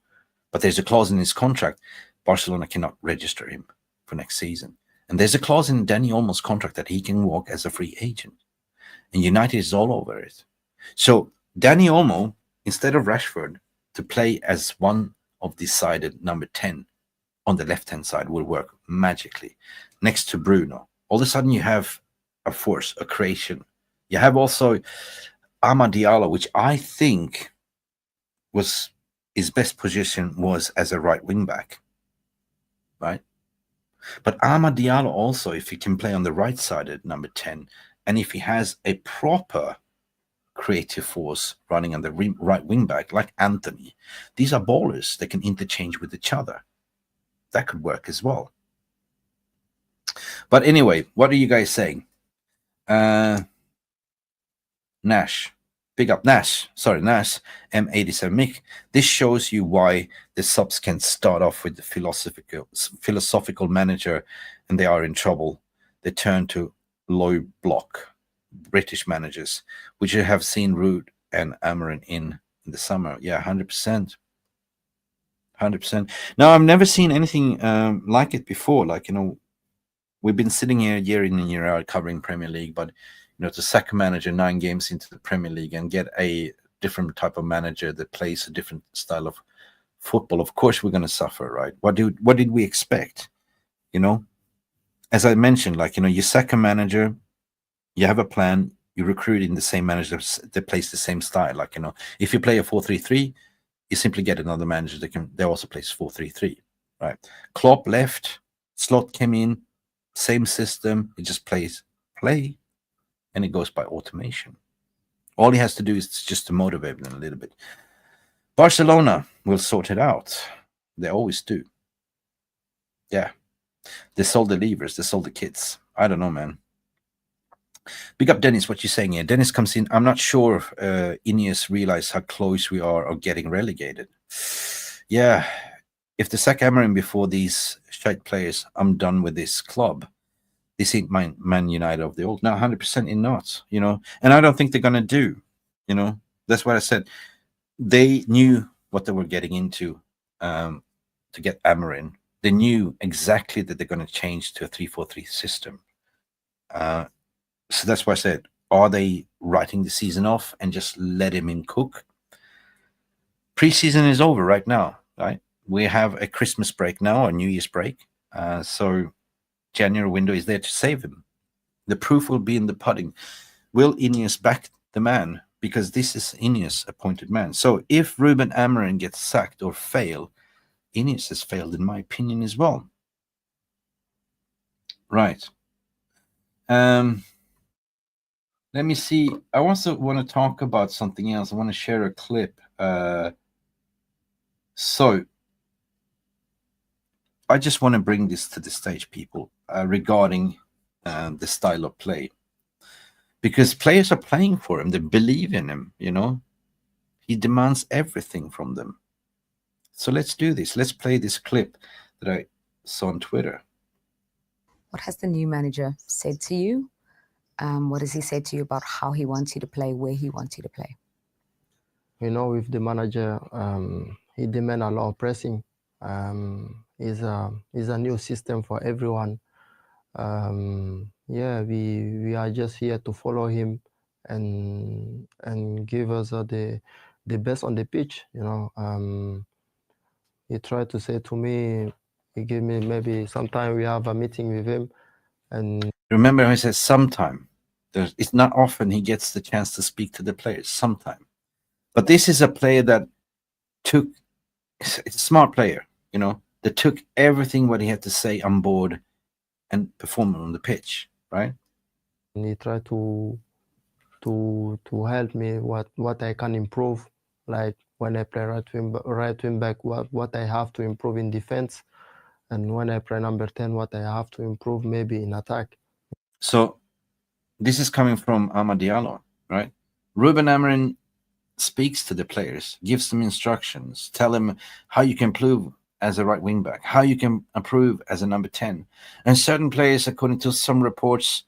But there's a clause in his contract. Barcelona cannot register him for next season. And there's a clause in Dani Olmo's contract that he can walk as a free agent. And United is all over it. So Dani Olmo, instead of Rashford, to play as one of decided number 10 on the left-hand side will work magically next to Bruno. All of a sudden you have a force, a creation. You have also Amad Diallo, which I think was his best position was as a right wing back, right? But Amad Diallo also, if he can play on the right side at number 10, and if he has a proper creative force running on the right wing back, like Anthony, these are ballers. They can interchange with each other. That could work as well. But anyway, what are you guys saying? Nash. Big up Nash. Sorry, Nash. M87 Mick. This shows you why the subs can start off with the philosophical manager and they are in trouble. They turn to low block British managers, which you have seen Ruud and Amorim in the summer. Yeah, 100%. 100%. Now, I've never seen anything like it before. We've been sitting here year in and year out covering Premier League, but to sack a manager 9 games into the Premier League and get a different type of manager that plays a different style of football, of course we're going to suffer, right? What did we expect? As I mentioned, you sack a manager, you have a plan, you recruit in the same manager that plays the same style. If you play a 4-3-3, you simply get another manager that also plays 4-3-3, right? Klopp left, Slot came in, same system, it just plays play, and it goes by automation. All he has to do is just to motivate them a little bit. Barcelona will sort it out. They always do. Yeah. They sold the levers, they sold the kits. I don't know, man. Big up Dennis, what you're saying here. Dennis comes in. I'm not sure if Ineos realize how close we are of getting relegated. Yeah, if they sack Amorim before these shite players, I'm done with this club. This ain't Man United of the old. No, 100% in not, you know. And I don't think they're going to do, you know. That's what I said. They knew what they were getting into to get Amorim. They knew exactly that they're going to change to a 3-4-3 system. So that's why I said, are they writing the season off and just let him in cook? Preseason is over right now, right? We have a Christmas break now, a New Year's break. So January window is there to save him. The proof will be in the pudding. Will Ineos back the man? Because this is Ineos appointed man. So if Ruben Amorim gets sacked or fail, Ineos has failed in my opinion as well. Right. Let me see. I also want to talk about something else. I want to share a clip. So I just want to bring this to the stage, people, regarding the style of play. Because players are playing for him. They believe in him, you know. He demands everything from them. So let's do this. Let's play this clip that I saw on Twitter. What has the new manager said to you? What has he said to you about how he wants you to play, where he wants you to play? You know, with the manager, he demands a lot of pressing. It's a new system for everyone. Yeah, we are just here to follow him and give us the best on the pitch. You know, he tried to say to me, he gave me maybe sometime we have a meeting with him, and remember he says sometime. It's not often he gets the chance to speak to the players. Sometime, but this is a player that took. It's a smart player, you know, that took everything what he had to say on board and performed on the pitch, right? And he tried to help me what I can improve, like when I play right wing back, what I have to improve in defense, and when I play number 10, what I have to improve maybe in attack. So this is coming from Amad Diallo, right? Ruben Amorim speaks to the players, gives them instructions, tell them how you can improve as a right wing back, how you can improve as a number 10. And certain players, according to some reports,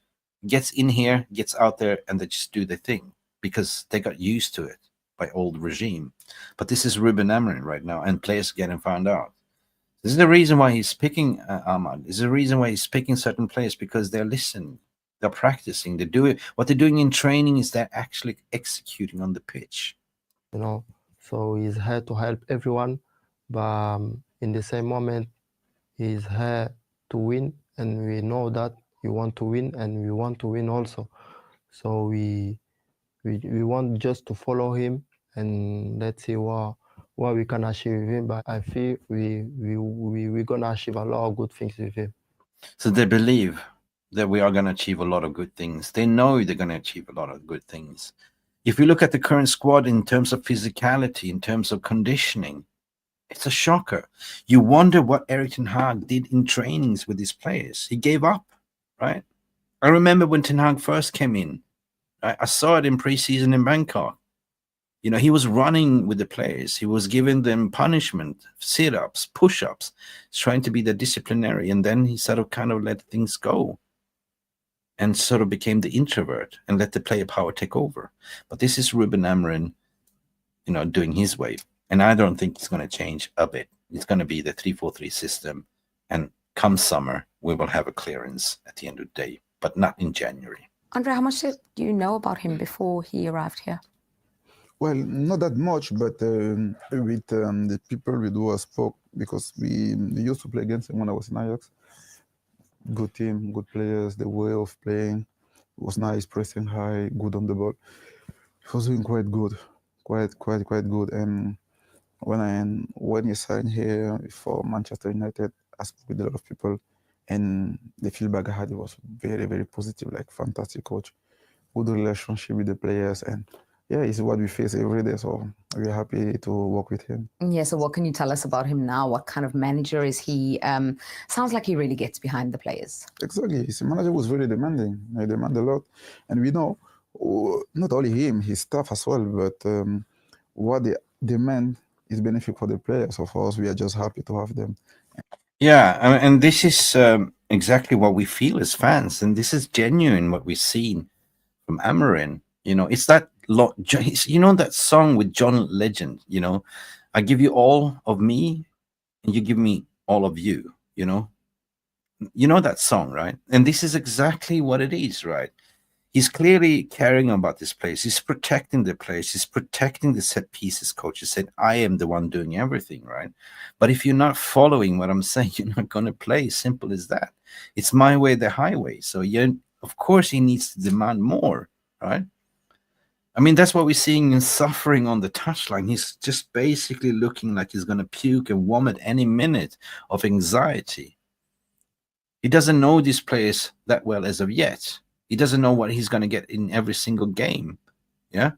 gets in here, gets out there, and they just do their thing because they got used to it by old regime. But this is Ruben Amorim right now, and players getting found out. This is the reason why he's picking Ahmad. This is the reason why he's picking certain players, because they're listening, they're practicing, they're doing what they're doing in training is they're actually executing on the pitch. You know, so he's here to help everyone, but in the same moment, he's here to win, and we know that we want to win, and we want to win also. So we want just to follow him, and let's see what we can achieve with him. But I feel we're gonna achieve a lot of good things with him. So they believe that we are going to achieve a lot of good things. They know they're going to achieve a lot of good things. If you look at the current squad in terms of physicality, in terms of conditioning, it's a shocker. You wonder what Erik ten Hag did in trainings with his players. He gave up, right? I remember when ten Hag first came in. I saw it in preseason in Bangkok. You know, he was running with the players. He was giving them punishment, sit-ups, push-ups. He's trying to be the disciplinary. And then he sort of kind of let things go and sort of became the introvert and let the player power take over. But this is Ruben Amorim, you know, doing his way. And I don't think it's going to change a bit. It's going to be the 3-4-3 system. And come summer, we will have a clearance at the end of the day, but not in January. Andre, how much do you know about him before he arrived here? Well, not that much, but with the people with who I spoke, because we used to play against him when I was in Ajax. Good team, good players, the way of playing was nice, pressing high, good on the ball. He was doing quite good, quite good. And when he signed here for Manchester United, I spoke with a lot of people, and the feedback I had was very, very positive, like fantastic coach, good relationship with the players, and yeah, it's what we face every day. So we're happy to work with him. Yeah, so what can you tell us about him now? What kind of manager is he? Sounds like he really gets behind the players. Exactly. His manager was really demanding. He demand a lot. And we know, not only him, his staff as well, but what they demand is benefit for the players. Of course, we are just happy to have them. Yeah, and this is exactly what we feel as fans, and this is genuine what we've seen from Amorim. You know, it's that you know that song with John Legend. You know, I give you all of me, and you give me all of you. You know that song, right? And this is exactly what it is, right? He's clearly caring about this place. He's protecting the place. He's protecting the set pieces. Coach has said, I am the one doing everything, right? But if you're not following what I'm saying, you're not going to play. Simple as that. It's my way, the highway. So, of course, he needs to demand more, right? I mean, that's what we're seeing in suffering on the touchline. He's just basically looking like he's going to puke and vomit any minute of anxiety. He doesn't know these players that well as of yet. He doesn't know what he's going to get in every single game. Yeah.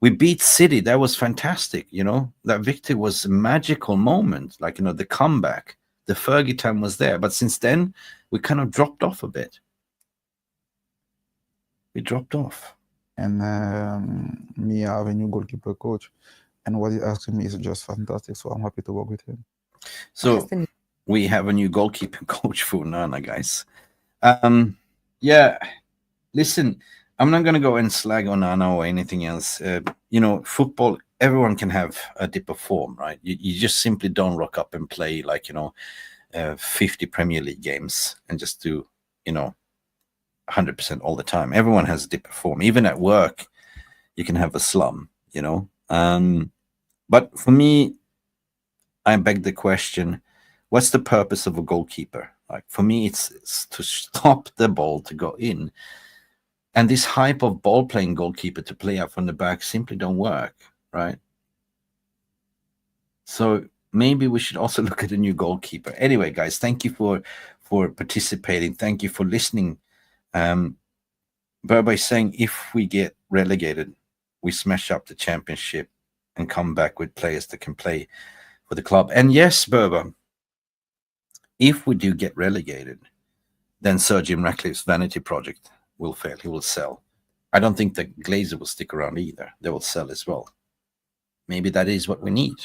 We beat City. That was fantastic. That victory was a magical moment. Like, the comeback, the Fergie time was there. But since then, we kind of dropped off a bit. We dropped off. And me, I have a new goalkeeper coach. And what he's asking me is just fantastic. So I'm happy to work with him. So we have a new goalkeeping coach for Nana, guys. Yeah. Listen, I'm not going to go and slag on Nana or anything else. Football, everyone can have a dip of form, right? You just simply don't rock up and play 50 Premier League games and just do, 100% all the time. Everyone has a dip of form. Even at work, you can have a slum, But for me, I beg the question, what's the purpose of a goalkeeper? Like, for me, it's to stop the ball to go in. And this hype of ball-playing goalkeeper to play out from the back simply don't work, right? So maybe we should also look at a new goalkeeper. Anyway, guys, thank you for participating. Thank you for listening. Berba is saying if we get relegated, we smash up the championship and come back with players that can play for the club. And yes, Berba, if we do get relegated, then Sir Jim Ratcliffe's vanity project will fail. He will sell. I don't think that Glazer will stick around either. They will sell as well. Maybe that is what we need.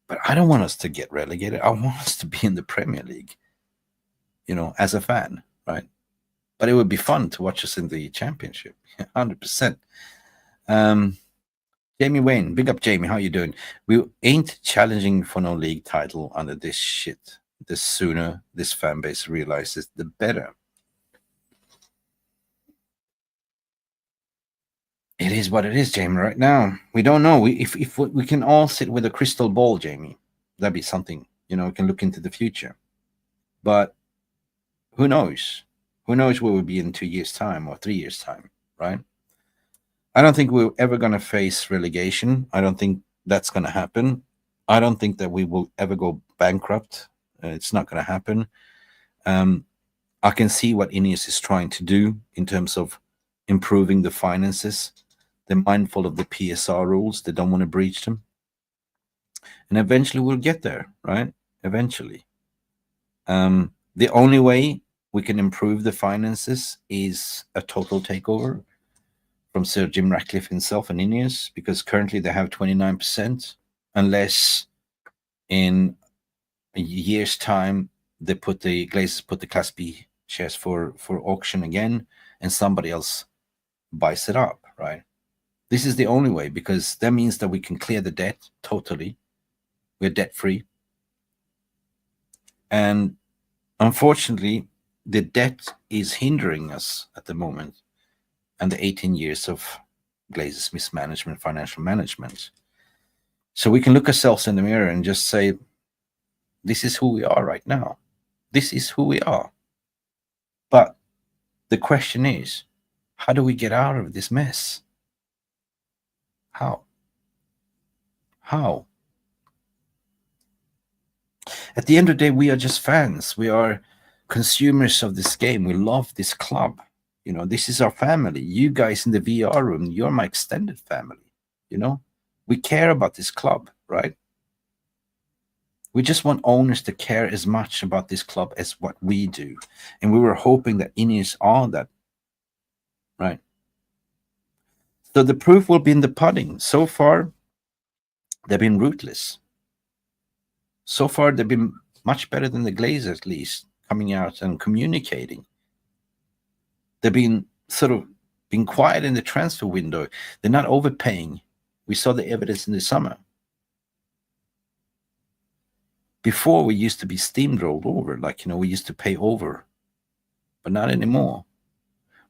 But I don't want us to get relegated. I want us to be in the Premier League, as a fan, right? But it would be fun to watch us in the championship, 100%. Jamie Wayne, big up Jamie, how you doing? We ain't challenging for no league title under this shit. The sooner this fan base realizes, the better. It is what it is, Jamie, right now. We don't know. If we can all sit with a crystal ball, Jamie, that'd be something. We can look into the future. But who knows? Who knows where we'll be in 2 years' time or 3 years' time, right? I don't think we're ever going to face relegation. I don't think that's going to happen. I don't think that we will ever go bankrupt. It's not going to happen. I can see what Ineos is trying to do in terms of improving the finances. They're mindful of the PSR rules. They don't want to breach them. And eventually we'll get there, right? Eventually. The only way we can improve the finances is a total takeover from Sir Jim Ratcliffe himself and Ineos, because currently they have 29%, unless in a year's time they Glazers put the Class B shares for auction again, and somebody else buys it up, right? This is the only way, because that means that we can clear the debt totally. We're debt free. And unfortunately, the debt is hindering us at the moment, and the 18 years of Glazers mismanagement, financial management. So we can look ourselves in the mirror and just say, this is who we are right now. This is who we are. But the question is, how do we get out of this mess? How? At the end of the day, we are just fans. We are consumers of this game. We love this club. You know, this is our family. You guys in the VR room, you're my extended family. You know, we care about this club, right? We just want owners to care as much about this club as what we do. And we were hoping that Ineos are that, right? So the proof will be in the pudding. So far, they've been ruthless. So far, they've been much better than the Glazers, at least, coming out and communicating. They've been sort of being quiet in the transfer window. They're not overpaying. We saw the evidence in the summer. Before, we used to be steamrolled over, like, you know, we used to pay over, but not anymore.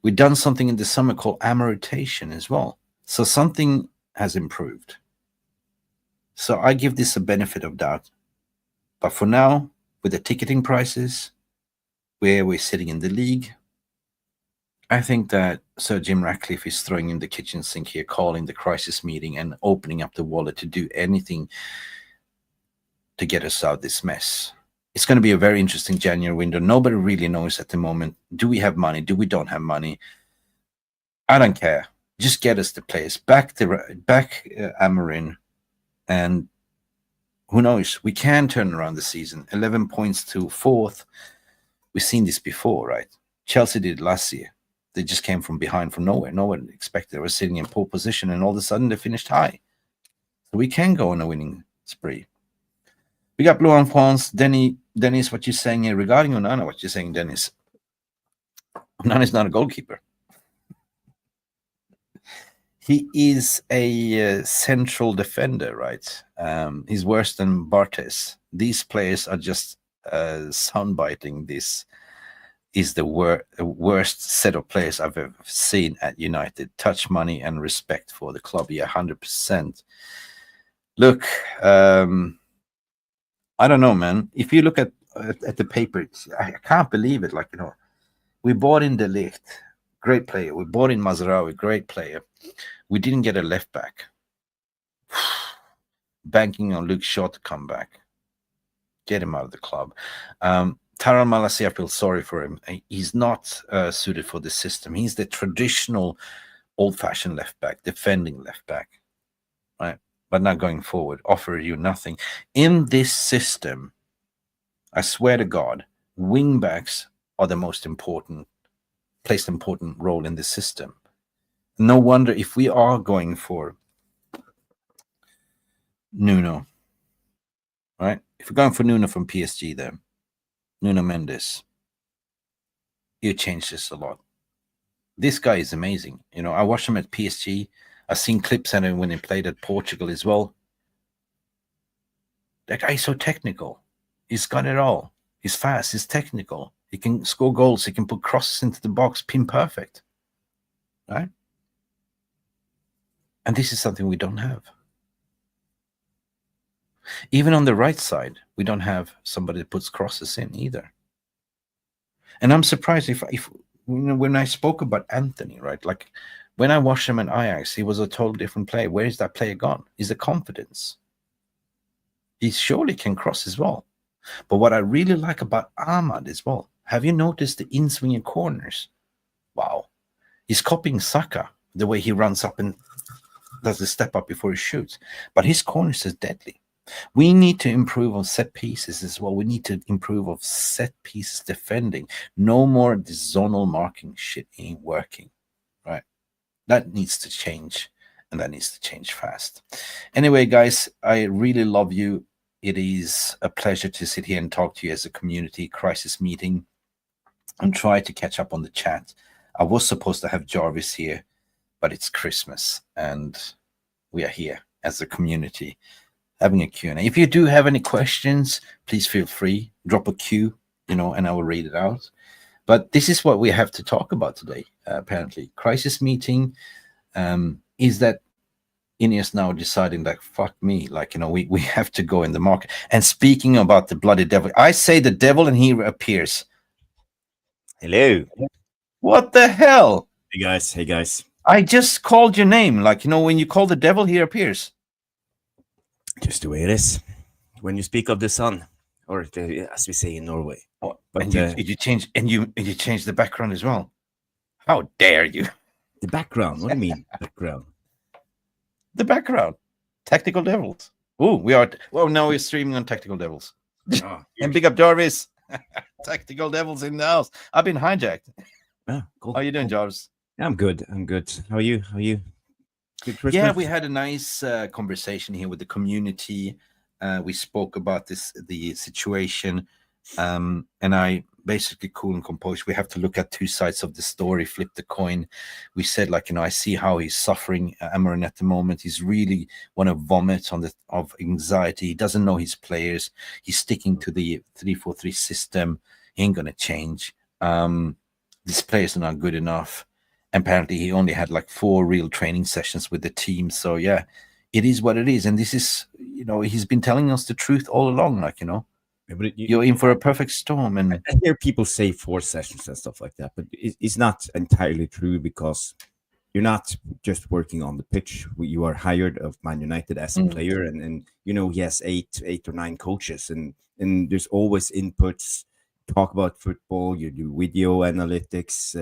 We've done something in the summer called amortization as well. So something has improved. So I give this a benefit of doubt. But for now, with the ticketing prices, where we're sitting in the league, I think that Sir Jim Ratcliffe is throwing in the kitchen sink here, calling the crisis meeting and opening up the wallet to do anything to get us out of this mess. It's going to be a very interesting January window. Nobody really knows at the moment. Do we have money? Do we don't have money? I don't care. Just get us the players. Back Amorim, and who knows? We can turn around the season. 11 points to 4th. We've seen this before, right? Chelsea did last year. They just came from behind from nowhere. No one expected. They were sitting in poor position, and all of a sudden they finished high. So we can go on a winning spree. We got Blue and France. Dennis, what you're saying here regarding Onana, what you're saying, Dennis. Onana's not a goalkeeper. He is a central defender, right? He's worse than Bartes. These players are just soundbiting. This is the worst set of players I've ever seen at United. Touch, money, and respect for the club. Yeah, 100%. Look, I don't know, man. If you look at the paper, I can't believe it. Like, you know, we bought in De Ligt, great player. We bought in Mazraoui, great player. We didn't get a left back. Banking on Luke Shaw to come back. Get him out of the club. Taran Malassi, I feel sorry for him. He's not suited for the system. He's the traditional old-fashioned left back, defending left back, right? But not going forward, offer you nothing. In this system, I swear to God, wing backs are the most important, plays an important role in the system. No wonder if we are going for Nuno, right? If we're going for Nuno from PSG there, Nuno Mendes, you change this a lot. This guy is amazing. You know, I watched him at PSG. I've seen clips of him when he played at Portugal as well. That guy is so technical. He's got it all. He's fast. He's technical. He can score goals. He can put crosses into the box, pin perfect. Right? And this is something we don't have. Even on the right side, we don't have somebody that puts crosses in either. And I'm surprised if you know, when I spoke about Anthony, right? Like, when I watched him at Ajax, he was a totally different player. Where is that player gone? Is the confidence. He surely can cross as well. But what I really like about Ahmad as well, have you noticed the in-swinging corners? Wow. He's copying Saka, the way he runs up and does the step up before he shoots. But his corners is deadly. We need to improve on set pieces as well. We need to improve on set pieces defending. No more this zonal marking shit ain't working. Right? That needs to change, and that needs to change fast. Anyway, guys, I really love you. It is a pleasure to sit here and talk to you as a community crisis meeting and try to catch up on the chat. I was supposed to have Jarvis here, but it's Christmas, and we are here as a community having a Q&A. If you do have any questions, please feel free. Drop a Q, you know, and I will read it out. But this is what we have to talk about today, apparently. Crisis meeting is that Ineos now deciding, like, fuck me, like, you know, we have to go in the market. And speaking about the bloody devil, I say the devil and he appears. Hello. What the hell? Hey, guys. Hey, guys. I just called your name. Like, you know, when you call the devil, he appears. Just the way it is. When you speak of the sun, or as we say in Norway. Oh, but and you change and you change the background as well. How dare you? The background. What do you mean background? The background. Tactical Devils. Oh, we are. Well, now we're streaming on Tactical Devils. Oh, And big up Jarvis. Tactical Devils in the house. I've been hijacked. Cool. How are you doing, Jarvis? I'm good. How are you? Good Christmas? Yeah, we had a nice conversation here with the community. We spoke about the situation, and I basically cool and composed. We have to look at two sides of the story, flip the coin. We said, like, I see how he's suffering, Amorim, at the moment. He's really want to vomit of anxiety. He doesn't know his players. He's sticking to the 3-4-3 system. He ain't gonna change. These players are not good enough. Apparently, he only had like 4 real training sessions with the team. So yeah, it is what it is. And this is, he's been telling us the truth all along. Like, Yeah, but you're in for a perfect storm. And I hear people say 4 sessions and stuff like that, but it's not entirely true, because you're not just working on the pitch. You are hired of Man United as a player, and he has 8 or 9 coaches, and there's always inputs. Talk about football, you do video analytics,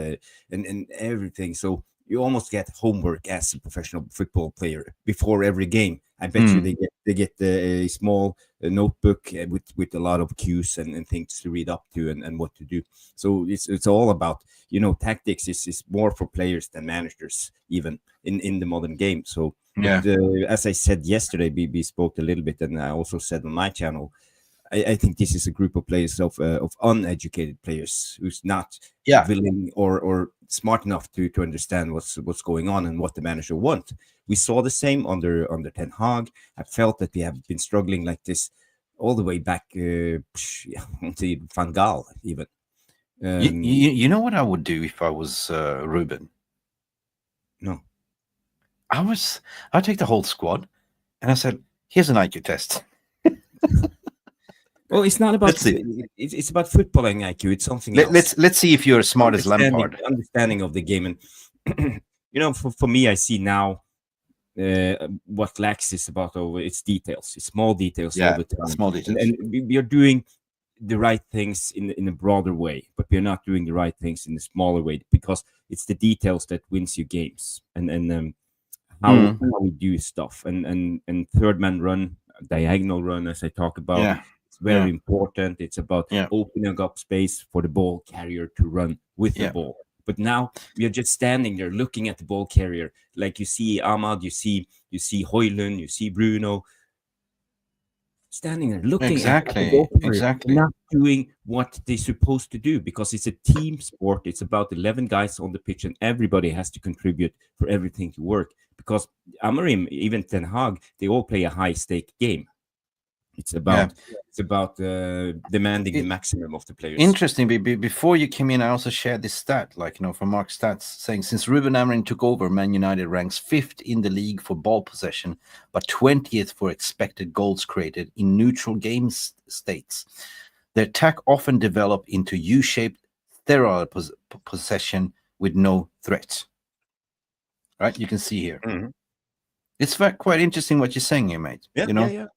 and everything. So you almost get homework as a professional football player before every game. I bet you they get a small notebook with a lot of cues and things to read up to and what to do. So it's all about, tactics is more for players than managers, even in the modern game. So yeah, as I said yesterday, we spoke a little bit, and I also said on my channel, I think this is a group of players of uneducated players who's not willing or smart enough to understand what's going on and what the manager wants. We saw the same under Ten Hag. I felt that we have been struggling like this all the way back to Van Gaal even. you know what I would do if I was Ruben? No, I'd take the whole squad, and I said, "Here's an IQ test." Well, it's not about it's about footballing IQ. It's something else. Let's see if you're as smart as Lampard. Understanding of the game, and for me, I see now what lacks is about its details. It's small details all the time. Small details. And we are doing the right things in a broader way, but we are not doing the right things in a smaller way, because it's the details that wins you games, and how we do stuff, and third man run, diagonal run, as I talk about. Yeah. Very important. It's about opening up space for the ball carrier to run with the ball. But now we are just standing there looking at the ball carrier, like you see Ahmad, you see Højlund, you see Bruno, standing there looking at the ball carrier, not doing what they're supposed to do, because it's a team sport. It's about 11 guys on the pitch, and everybody has to contribute for everything to work. Because Amorim, even Ten Hag, they all play a high stake game. It's about demanding the maximum of the players. Interesting. Before you came in, I also shared this stat, from Mark Stats, saying since Ruben Amorim took over, Man United ranks 5th in the league for ball possession, but 20th for expected goals created in neutral game states. The attack often develop into U-shaped, sterile possession with no threat. Right? You can see here. Mm-hmm. It's quite interesting what you're saying here, mate. Yeah.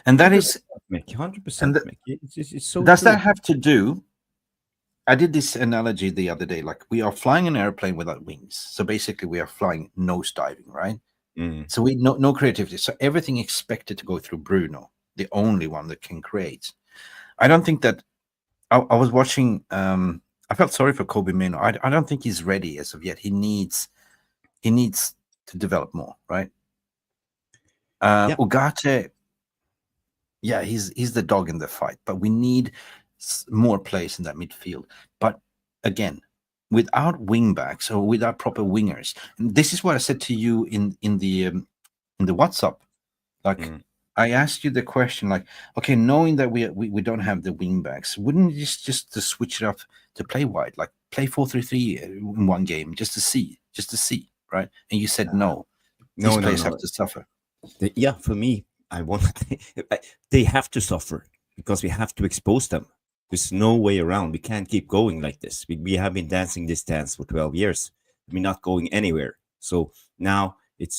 And that is 100%. It's so does true. that have to do? I did this analogy the other day. Like, we are flying an airplane without wings, so basically we are flying nose diving, right? So we no creativity. So everything expected to go through Bruno, the only one that can create. I don't think that. I was watching. I felt sorry for Kobe Mino. I don't think he's ready as of yet. He needs to develop more, right? Ugarte. Yeah, he's the dog in the fight, but we need more players in that midfield. But again, without wing backs or without proper wingers, and this is what I said to you in the WhatsApp. Like, I asked you the question, like, okay, knowing that we don't have the wing backs, wouldn't you just to switch it up to play wide, like play 4-3-3 in one game, just to see, right? And you said no. These players have to suffer. For me, they have to suffer, because we have to expose them. There's no way around. We can't keep going like this. We have been dancing this dance for 12 years. We're not going anywhere. So now it's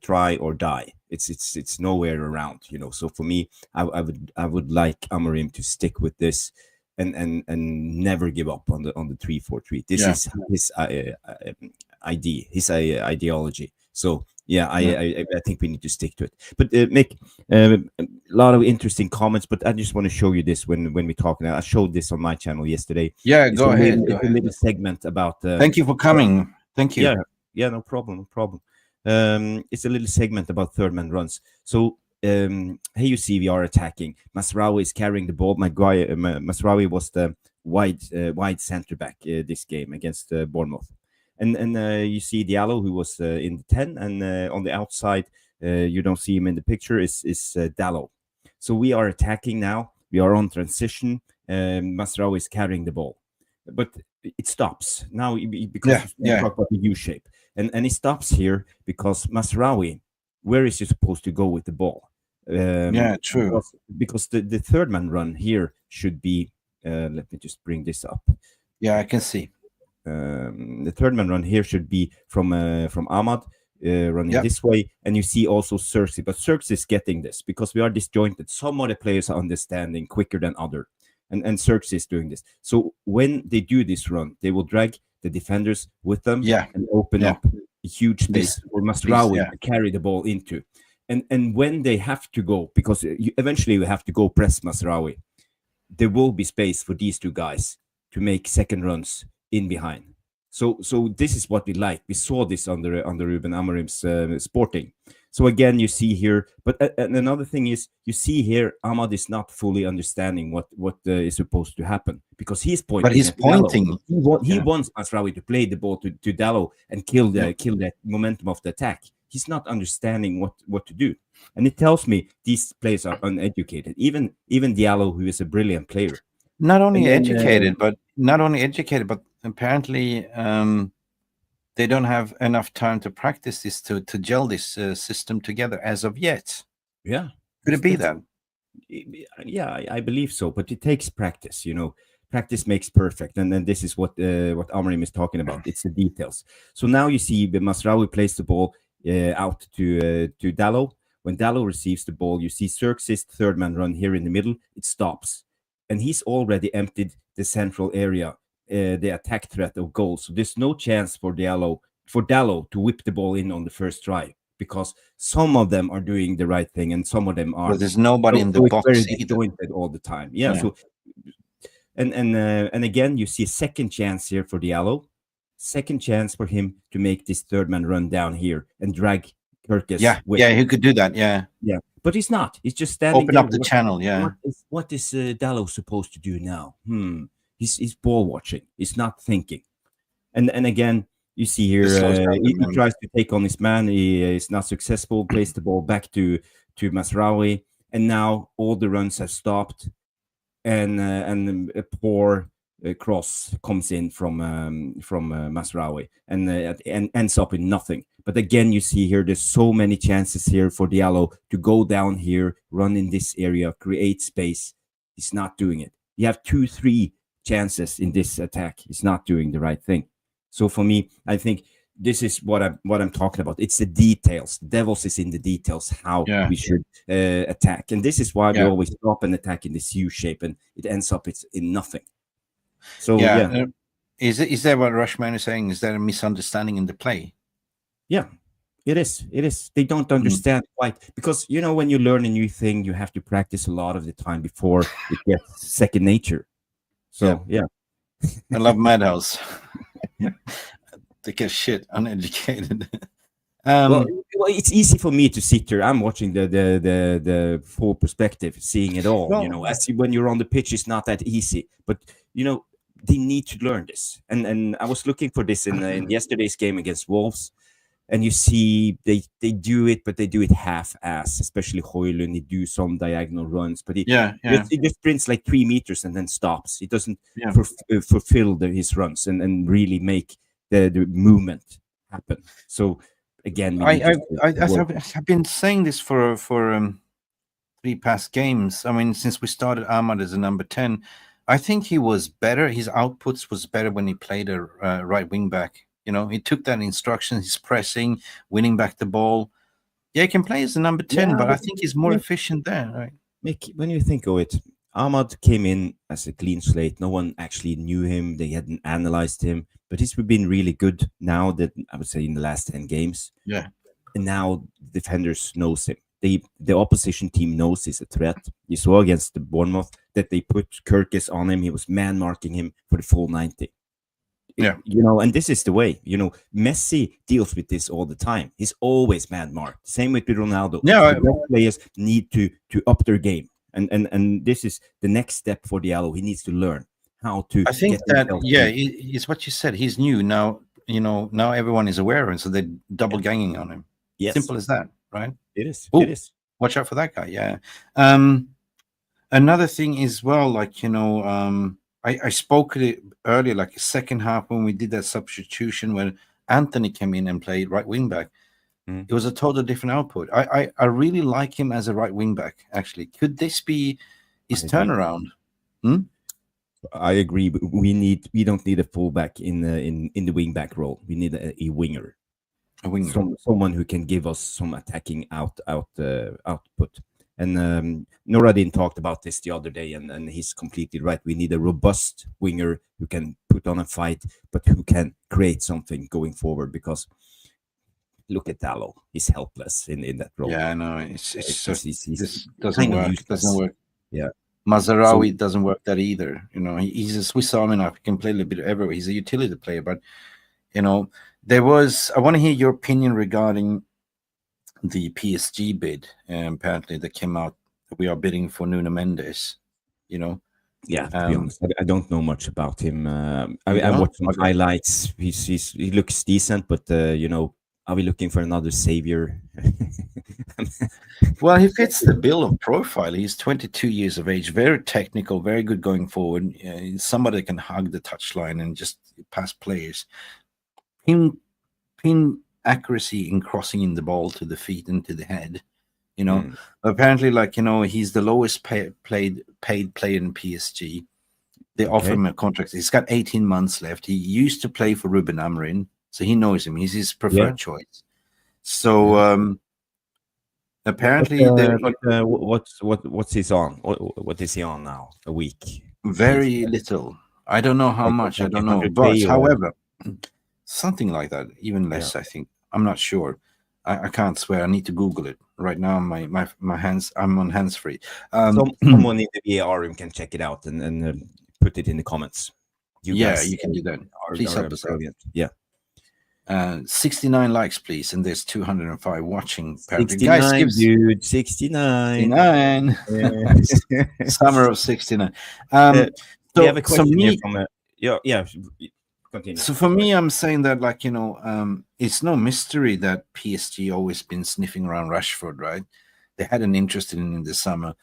try or die. It's nowhere around. So for me, I would like Amorim to stick with this and never give up on the 3-4-3. This is his idea, his ideology. So I think we need to stick to it. But Mick, a lot of interesting comments. But I just want to show you this when we talk now. I showed this on my channel yesterday. Yeah, go ahead. It's a little segment about. Thank you for coming. Thank you. Yeah, no problem. It's a little segment about third man runs. So here you see we are attacking. Mazraoui is carrying the ball. Mazraoui was the wide center back this game against Bournemouth. And you see Diallo, who was in the 10, and on the outside, you don't see him in the picture, is Dallo. So we are attacking now. We are on transition. Mazraoui is carrying the ball. But it stops now because you talk about the U shape. And it stops here because Mazraoui, where is he supposed to go with the ball? True. Because the third man run here should be, let me just bring this up. Yeah, I can see. The third man run here should be from Ahmad running this way, and you see also Xerxes, but Xerxes is getting this because we are disjointed. Some other players are understanding quicker than other, and Xerxes is doing this. So when they do this run, they will drag the defenders with them and open up a huge space for Mazraoui to carry the ball into. And when they have to go, because eventually you have to go press Mazraoui, there will be space for these two guys to make second runs in behind. So this is what we like. We saw this under Ruben Amorim's Sporting. So again, you see here, but another thing is, you see here, Ahmad is not fully understanding what is supposed to happen because he's pointing. But he's pointing. He wants Mazraoui to play the ball to Dallo and kill that momentum of the attack. He's not understanding what to do, and it tells me these players are uneducated. Even Diallo, who is a brilliant player, not only educated, but apparently they don't have enough time to practice this to gel this system together as of yet. Yeah, could it be that? Yeah, I believe so. But it takes practice. Practice makes perfect, and then this is what Amorim is talking about. It's the details. So now you see Mazraoui plays the ball out to Dallo. When Dallo receives the ball, you see Xerxes third man run here in the middle. It stops, and he's already emptied the central area, the attack threat of goals. So there's no chance for Dallo to whip the ball in on the first try, because some of them are doing the right thing and some of them are. But there's nobody in the box very disjointed all the time. Yeah. So and again, you see a second chance here for Diallo. Second chance for him to make this third man run down here and drag Kerkez. He could do that. Yeah. But he's not. He's just standing Open there. up the channel. Yeah. What is Dallo supposed to do now? He's ball watching. He's not thinking. And again, you see here he tries to take on his man. He is not successful. Plays the ball back to Mazraoui, and now all the runs have stopped, and a poor cross comes in from Mazraoui and ends up in nothing. But again, you see here there's so many chances here for Diallo to go down here, run in this area, create space. He's not doing it. You have 2-3 chances in this attack. He's not doing the right thing. So for me, I think this is what I'm talking about. It's the details. The devils is in the details, how we should attack. And this is why we always stop and attack in this U shape, and it ends up in nothing. So is that what Rushman is saying? Is there a misunderstanding in the play? Yeah, it is. They don't understand quite, because when you learn a new thing, you have to practice a lot of the time before it gets second nature. So I love Madhouse. They get shit uneducated. Well, it's easy for me to sit here. I'm watching the full perspective, seeing it all. When you're on the pitch, it's not that easy. But they need to learn this. And I was looking for this in yesterday's game against Wolves. And you see they do it, but they do it half-ass, especially Højlund. He do some diagonal runs, but he just sprints like 3 meters and then stops. He doesn't fulfill his runs and really make the movement happen. So again, I've been saying this for 3 past games. I mean, since we started Ahmad as a number 10, I think he was better. His outputs was better when he played a right wing back. He took that instruction. He's pressing, winning back the ball. Yeah, he can play as a number 10, but I think he's more efficient there. Right? Mick, when you think of it, Ahmad came in as a clean slate. No one actually knew him. They hadn't analyzed him, but he's been really good now. That I would say in the last 10 games. Yeah. And now defenders knows him. The opposition team knows he's a threat. You saw against the Bournemouth that they put Kerkez on him. He was man marking him for the full 90. Yeah. You know, and this is the way. You know, Messi deals with this all the time. He's always man marked. Same with Ronaldo. Yeah, The best players need to up their game. And this is the next step for Diallo. He needs to learn how to. I think get that, himself yeah, in. it's what you said. He's new now. You know, now everyone is aware, and so they're double ganging on him. Yes. Simple as that, right? It is. Ooh, It is. watch out for that guy. Yeah. Another thing is, well, like, you know, I spoke it earlier, like the second half when we did that substitution when Anthony came in and played right wing back. It was a total different output. I really like him as a right wing back. Actually, could this be his turnaround? I agree. But we don't need a fullback in the wing back role. We need a winger. A winger. Someone who can give us some attacking output. And Noradin talked about this the other day, and he's completely right. We need a robust winger who can put on a fight, but who can create something going forward. Because look at Diallo; he's helpless in that role. Yeah, I know. It's just, he's this doesn't work. It doesn't work. Yeah. Mazarawi doesn't work that either. You know, he's a Swiss Army knife. He can play a little bit everywhere. He's a utility player, but you know, I want to hear your opinion regarding the PSG bid. Apparently, that came out. We are bidding for Nuno Mendes. You know. Yeah, to be honest, I don't know much about him. I watched some highlights. He looks decent, but you know, are we looking for another savior? Well, he fits the bill of profile. He's 22 years of age, very technical, very good going forward. Somebody that can hug the touchline and just pass players. Pin accuracy in crossing in the ball to the feet and to the head. You know, apparently, like, you know, he's the lowest paid player in PSG. They offer him a contract. He's got 18 months left. He used to play for Ruben Amorim, so he knows him. He's his preferred choice. So apparently, what's he on? What is he on now? A week? Very little. I don't know how much. I don't know. But however, something like that, even less. I think. I'm not sure. I can't swear. I need to Google it right now. My hands. I'm on hands free. Someone in the VAR room can check it out and put it in the comments. You can do that. Please help us out. Yeah. 69 likes, please, and there's 205 watching. 69, dude. 69. Summer of 69. We have a question here from continue. So for me, I'm saying that, like, you know, it's no mystery that PSG always been sniffing around Rashford, right? They had an interest in him in the summer,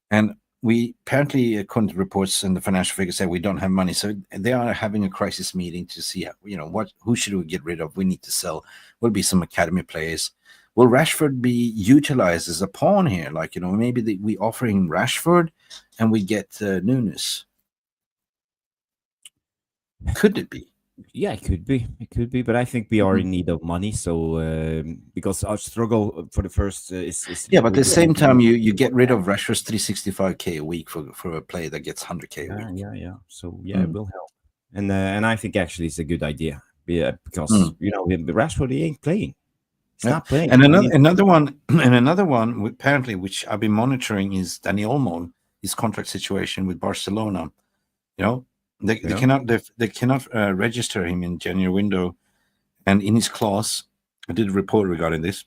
and we apparently, according to reports and the financial figures, say we don't have money, so they are having a crisis meeting to see, you know, who should we get rid of? We need to sell. Will be some academy players. Will Rashford be utilized as a pawn here? Like, you know, maybe we offer him Rashford and we get Nunes. Could it be? Yeah, it could be. It could be, but I think we are in need of money. So because our struggle for the first is but at the same time, you get rid of Rashford's 365k a week for a player that gets 100k a week. Yeah. So it will help, and I think actually it's a good idea. Yeah, because you know, Rashford, he ain't playing. He's not playing. And another one apparently, which I've been monitoring, is Dani Olmo, his contract situation with Barcelona. You know. They cannot register him in January window, and in his clause, I did a report regarding this.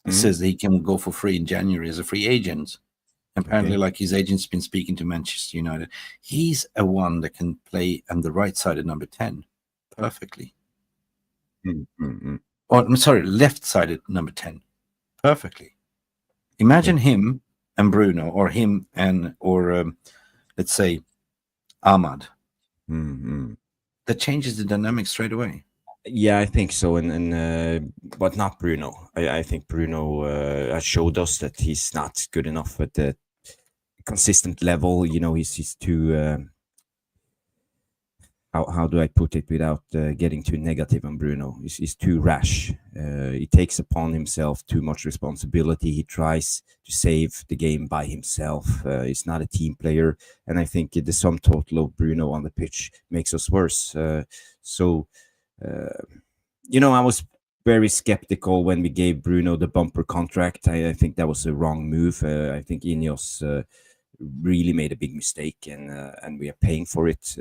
It says that he can go for free in January as a free agent. Apparently, like, his agent's been speaking to Manchester United. He's a one that can play on the right side of number 10 perfectly. Or I'm sorry, left sided number 10 perfectly. Imagine him and Bruno, or him and let's say Ahmad. That changes the dynamic straight away. Yeah, I think so, and but not Bruno. I think Bruno has showed us that he's not good enough at the consistent level. You know, he's too how do I put it without getting too negative on Bruno? He's too rash. He takes upon himself too much responsibility. He tries to save the game by himself. He's not a team player, and I think the sum total of Bruno on the pitch makes us worse. I was very skeptical when we gave Bruno the bumper contract. I think that was a wrong move. I think Ineos really made a big mistake, and we are paying for it.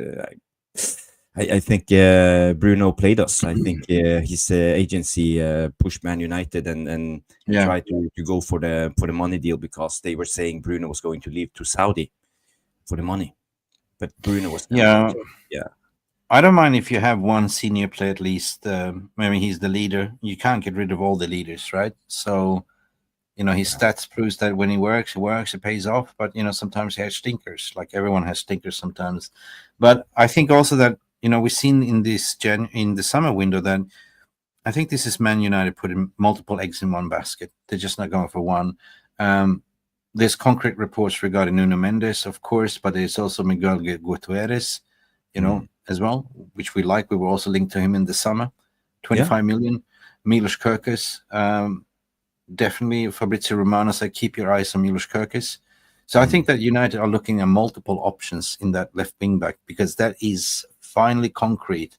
I think Bruno played us. I think his agency pushed Man United and tried to go for the money deal because they were saying Bruno was going to leave to Saudi for the money, but Bruno was Yeah. yeah. I don't mind if you have one senior player at least. Maybe he's the leader. You can't get rid of all the leaders, right? So, his stats proves that when he works, it pays off. But sometimes he has stinkers. Like everyone has stinkers sometimes. But I think also that we've seen in in the summer window that I think this is Man United putting multiple eggs in one basket. They're just not going for one. There's concrete reports regarding Nuno Mendes, of course, but there's also Miguel Gutiérrez, as well, which we like. We were also linked to him in the summer. 25 million. Milos Kerkez. Definitely Fabrizio Romano said, keep your eyes on Milos Kerkez. So I think that United are looking at multiple options in that left wing back because that is finally concrete,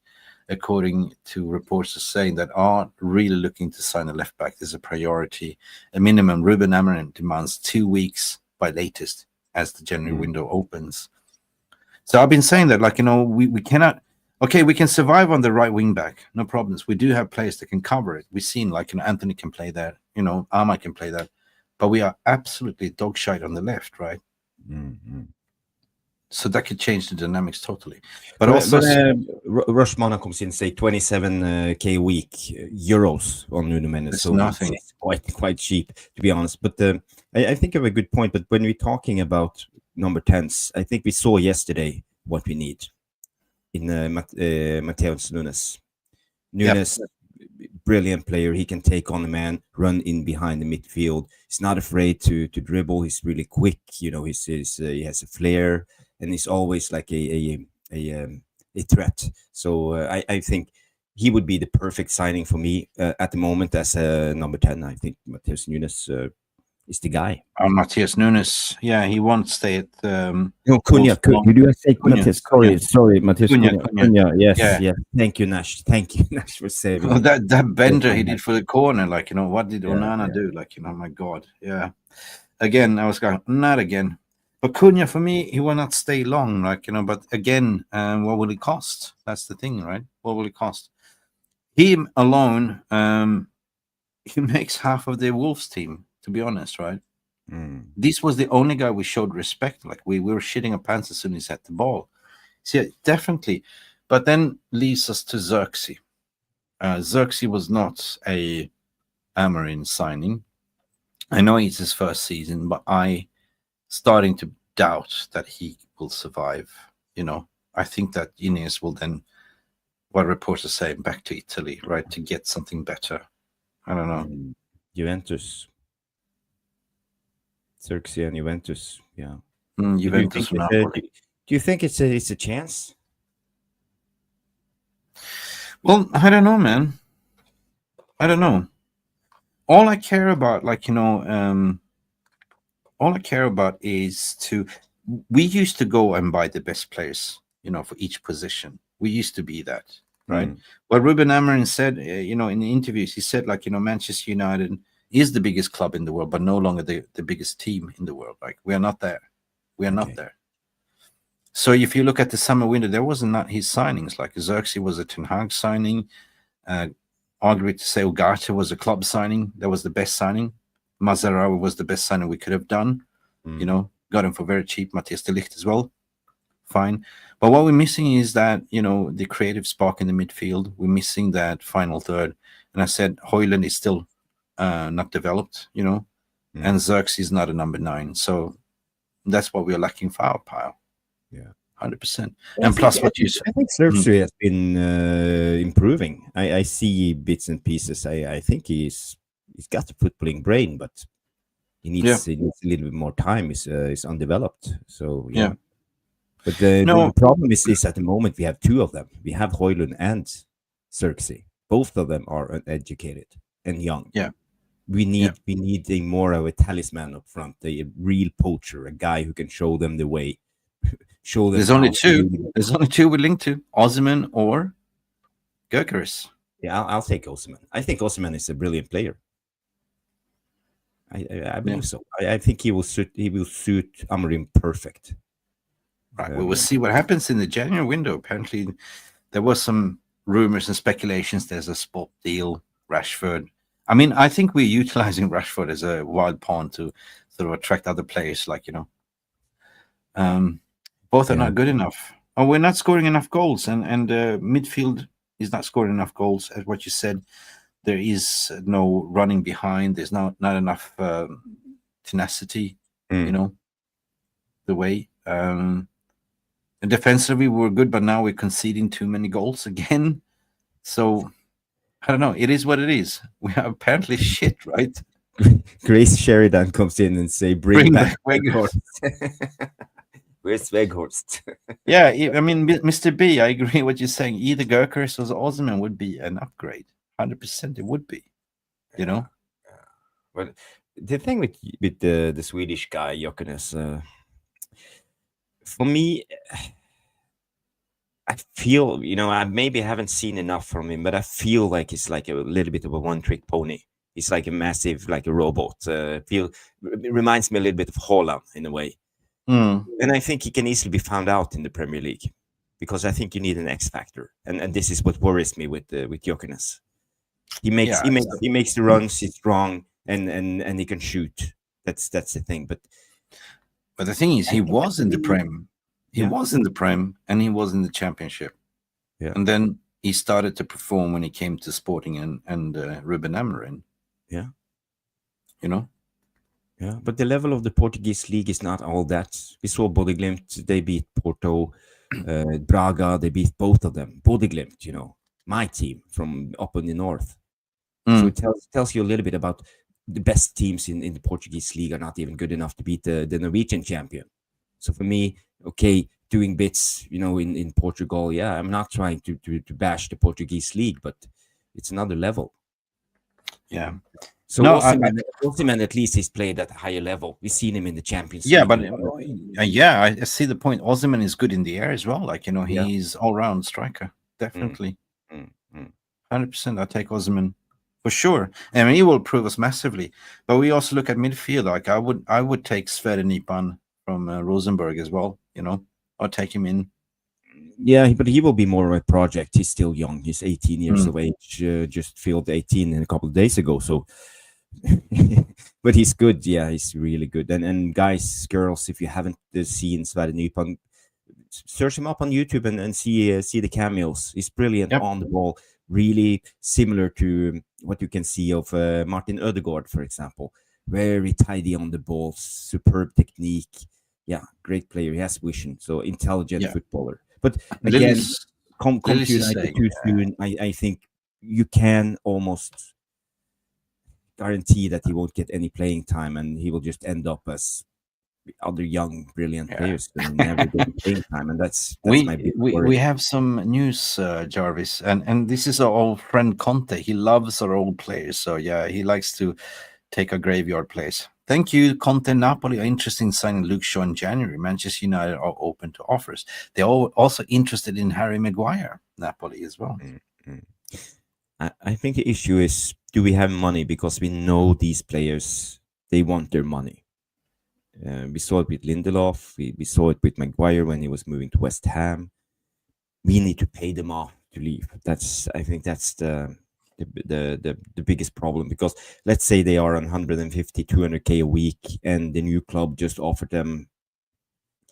according to reports saying that are really looking to sign a left back. There's a priority. A minimum, Ruben Amorim demands 2 weeks by latest as the January window opens. So I've been saying that, we cannot. Okay, we can survive on the right wing back, no problems. We do have players that can cover it. We've seen, Anthony can play that, Ahmad can play that, but we are absolutely dog shite on the left, right? Mm-hmm. So that could change the dynamics totally. But also, Rush Mono comes in, say 27k a week euros on Nuno Mendes. So nothing. It's quite cheap, to be honest. But I think you have a good point. But when we're talking about number 10s, I think we saw yesterday what we need in Mateus Nunes. Nunes, brilliant player. He can take on a man, run in behind the midfield. He's not afraid to dribble. He's really quick. He has a flair, and he's always like a threat. So I think he would be the perfect signing for me at the moment as number 10. I think Mateus Nunes is the guy. Mateus Nunes, he won't stay at. No, Cunha. Did I say Mateus? Sorry, Mateus Cunha. Yes. Thank you, Nash. For saving. Oh, that bender he did for the corner, what did Onana do? My God, Again, I was going, not again. But Cunha, for me, he will not stay long, But again, what will it cost? That's the thing, right? What will it cost? Him alone, he makes half of the Wolves team. To be honest, right? This was the only guy we showed respect. We were shitting our pants as soon as he had the ball. So definitely. But then leaves us to Xerxes. Xerxes was not a Amorim signing. I know it's his first season, but I starting to doubt that he will survive. I think that Ineos will then, what reports are saying, back to Italy, right, to get something better. I don't know. Juventus. Xerxes and Juventus, Juventus. Do you think it's a chance? Well, I don't know, man. I don't know. All I care about, all I care about is we used to go and buy the best players, for each position. We used to be that, right? What Ruben Amorim said, in the interviews, he said, Manchester United is the biggest club in the world, but no longer the biggest team in the world. We are not there. We are not there. So if you look at the summer window, there wasn't not his signings. Xerxes was a Ten Hag signing. Arguably to say Ugarte was a club signing. That was the best signing. Mazarawi was the best signing we could have done. Got him for very cheap. Matthias de Ligt as well. Fine. But what we're missing is that, the creative spark in the midfield. We're missing that final third. And I said Højlund is still not developed, and Xerxes is not a number 9. So that's what we're lacking firepower. 100%. And plus what you said. I think Xerxes has been improving. I see bits and pieces. I think he's got the footballing brain, but he needs a little bit more time. He's undeveloped. So But the problem is at the moment we have two of them. We have Højlund and Xerxes. Both of them are uneducated and young. Yeah. We need a more of a talisman up front, a real poacher, a guy who can show them the way. Show them. There's only two. There's only two we linked to: Osimhen or Gyökeres. Yeah, I'll take Osimhen. I think Osimhen is a brilliant player. I believe so. I think he will suit Amorim perfect. Right. We will see what happens in the January window. Apparently, there was some rumors and speculations. There's a spot deal, Rashford. I mean, I think we're utilizing Rashford as a wild pawn to sort of attract other players, like, both are not good enough. Oh, we're not scoring enough goals, and midfield is not scoring enough goals. As what you said, there is no running behind. There's not enough tenacity, the way. And defensively, we were good, but now we're conceding too many goals again. So, I don't know. It is what it is. We are apparently shit, right? Grace Sheridan comes in and say, bring back Weghorst. Where's Weghorst? Yeah, I mean, Mr. B, I agree with what you're saying. Either Gyökeres or Osimhen would be an upgrade. 100% it would be, Well, the thing with the Swedish guy, Gyökeres, for me, I feel, I maybe haven't seen enough from him, but I feel like he's like a little bit of a one-trick pony. He's like a massive, like a robot. It reminds me a little bit of Haaland in a way. And I think he can easily be found out in the Premier League, because I think you need an X factor, and this is what worries me with Gyökeres. He makes the runs. He's strong, and he can shoot. That's the thing. But the thing is, he was in the Prem. He was in the Prem, and he was in the Championship. Yeah. And then he started to perform when he came to Sporting and Ruben Amorim. Yeah. Yeah, but the level of the Portuguese league is not all that. We saw Bodø/Glimt, they beat Porto, Braga, they beat both of them. Bodø/Glimt, my team from up in the north. So it tells you a little bit about the best teams in the Portuguese league are not even good enough to beat the Norwegian champion. So for me, okay, doing bits, in Portugal, I'm not trying to bash the Portuguese league, but it's another level. Yeah. So Osimhen at least he's played at a higher level. We've seen him in the Champions League. Yeah, but I see the point. Osimhen is good in the air as well. Like, he's all-round striker. Definitely. 100%. I take Osimhen for sure. I mean, he will improve us massively. But we also look at midfield. Like, I would take Sverre Nipan from Rosenborg as well, I'll take him in. Yeah, but he will be more of a project. He's still young. He's 18 years of age. Just filled 18 a couple of days ago. So, but he's good. Yeah, he's really good. And guys, girls, if you haven't seen Sverre Nipan, search him up on YouTube and see the cameos. He's brilliant on the ball. Really similar to what you can see of Martin Ødegaard, for example. Very tidy on the ball, superb technique. Yeah, great player. He has vision. So intelligent footballer. But again, come to United too soon. I think you can almost guarantee that he won't get any playing time, and he will just end up as other young, brilliant players and never get playing time. And that's my big worry. We have some news, Jarvis, and this is our old friend Conte. He loves our old players, so he likes to take a graveyard place. Thank you, Conte. Napoli are interested in signing Luke Shaw in January. Manchester United are open to offers. They're also interested in Harry Maguire, Napoli as well. I think the issue is, do we have money? Because we know these players, they want their money. We saw it with Lindelof. We saw it with Maguire when he was moving to West Ham. We need to pay them off to leave. I think that's the biggest problem, because let's say they are on 150 200k a week and the new club just offered them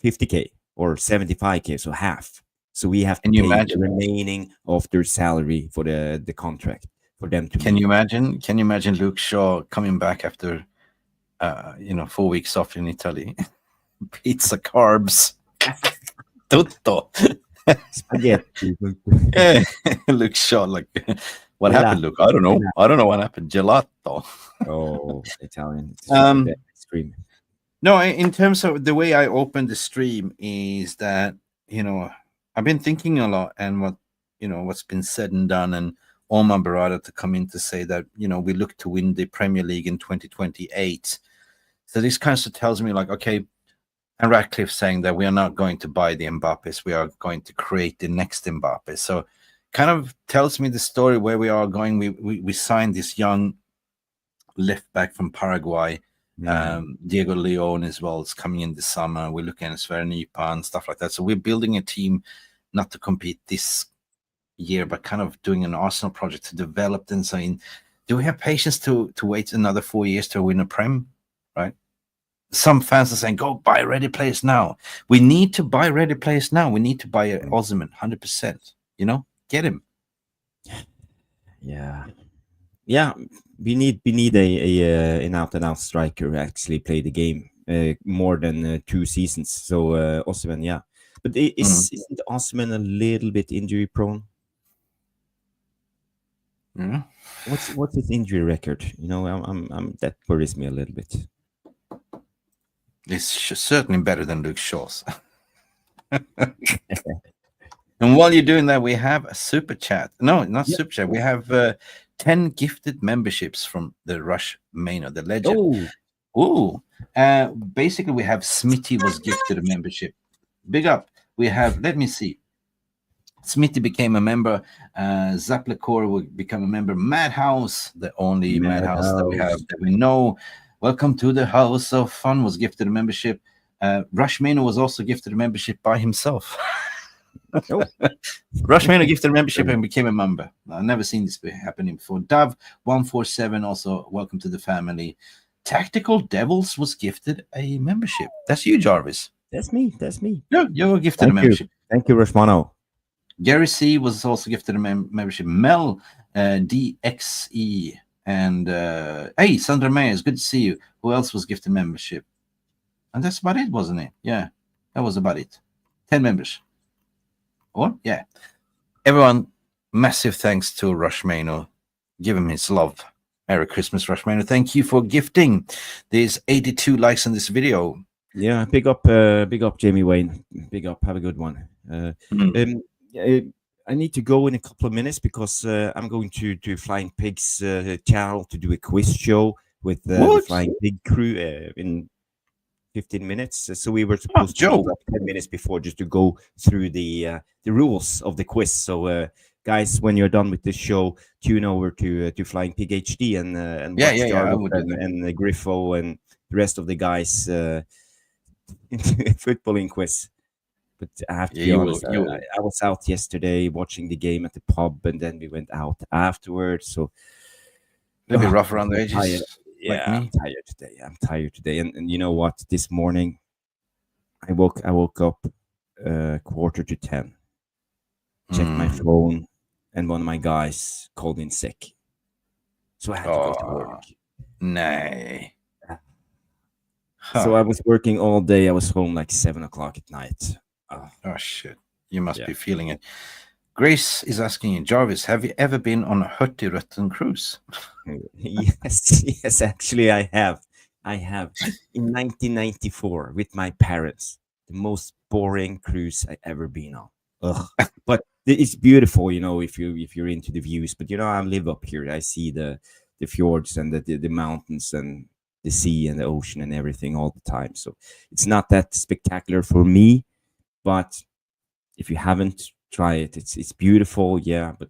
50k or 75k, so half. So we have to pay the remaining of their salary for the contract for them to Can you imagine Luke Shaw coming back after 4 weeks off in Italy? Pizza, carbs, tutto. Spaghetti. Luke Shaw, like, what happened, Luke? I don't know. I don't know what happened. Gelato. Oh, Italian. Stream. No, in terms of the way I opened the stream is that I've been thinking a lot, and what's been said and done, and Omar Berrada to come in to say that we look to win the Premier League in 2028. So this kind of tells me, like, okay, and Ratcliffe saying that we are not going to buy the Mbappes, we are going to create the next Mbappe. So kind of tells me the story where we are going. We signed this young left back from Paraguay, Diego Leon as well. It's coming in this summer. We're looking at Svernipa and stuff like that. So we're building a team not to compete this year, but kind of doing an Arsenal project to develop them. Saying, do we have patience to wait another 4 years to win a Prem? Right? Some fans are saying, go buy ready players now. We need to buy ready players now. We need to buy Osimhen 100%. Get him. Yeah. We need a an out and out striker who actually play the game more than 2 seasons. So Osimhen, yeah. But isn't Osimhen a little bit injury prone? Yeah. What's his injury record? I'm that worries me a little bit. It's certainly better than Luke Shaw's. And while you're doing that, we have a super chat. No, not super chat. We have 10 gifted memberships from the Rush Maynor, the legend. Basically, we have Smitty was gifted a membership. Big up. We have, let me see. Smitty became a member. Zaplekor will become a member. Madhouse, the only Madhouse that we have that we know. Welcome to the House of Fun was gifted a membership. Rush Maynor was also gifted a membership by himself. Rush Maynor gifted a membership and became a member. I've never seen this happening before. Dove147 also welcome to the family. Tactical Devils was gifted a membership. That's you, Jarvis. That's me. Yeah, you were gifted a membership. Thank you, Rashmano. Gary C was also gifted a membership. Mel DXE and hey, Sandra Mayers, good to see you. Who else was gifted membership? And that's about it, wasn't it? Yeah, that was about it. 10 members. Or yeah, everyone, massive thanks to Rush Maynor. Give him his love. Merry Christmas, Rush Maynor. Thank you for gifting. There's 82 likes on this video. Yeah, big up, Jamie Wayne. Big up. Have a good one. I need to go in a couple of minutes because I'm going to Flying Pigs channel to do a quiz show with the Flying Pig crew in 15 minutes. So we were supposed to meet up 10 minutes before just to go through the rules of the quiz. So guys, when you're done with this show, tune over to Flying Pig HD and watch and Griffo and the rest of the guys footballing quiz. But I have to be honest, I was out yesterday watching the game at the pub, and then we went out afterwards. So a bit rough around the edges. Yeah, I'm tired today. And you know what? This morning, I woke up 9:45. Checked my phone, and one of my guys called in sick. So I had to go to work. Nay. So I was working all day. I was home like 7 o'clock at night. Oh shit! You must be feeling it. Grace is asking you, Jarvis, have you ever been on a Hurtigruten cruise? Yes, actually I have. In 1994 with my parents. The most boring cruise I ever been on. Ugh. But it's beautiful, if you're into the views. But I live up here. I see the fjords and the mountains and the sea and the ocean and everything all the time. So it's not that spectacular for me. But if you haven't, try it. It's beautiful, yeah. But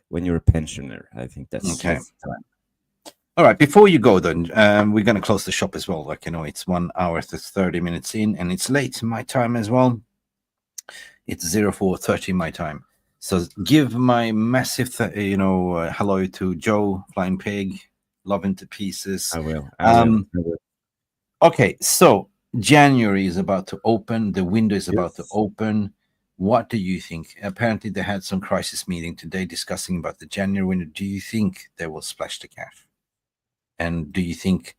when you're a pensioner, I think that's okay. That's the time. All right. Before you go, then we're going to close the shop as well. Like it's 1 hour to 30 minutes in, and it's late my time as well. It's 04:30 my time. So give my massive, hello to Joe Flying Pig, love him to pieces. I will. Okay, so January is about to open. The window is about to open. What do you think? Apparently, they had some crisis meeting today discussing about the January window. Do you think they will splash the cash? And do you think,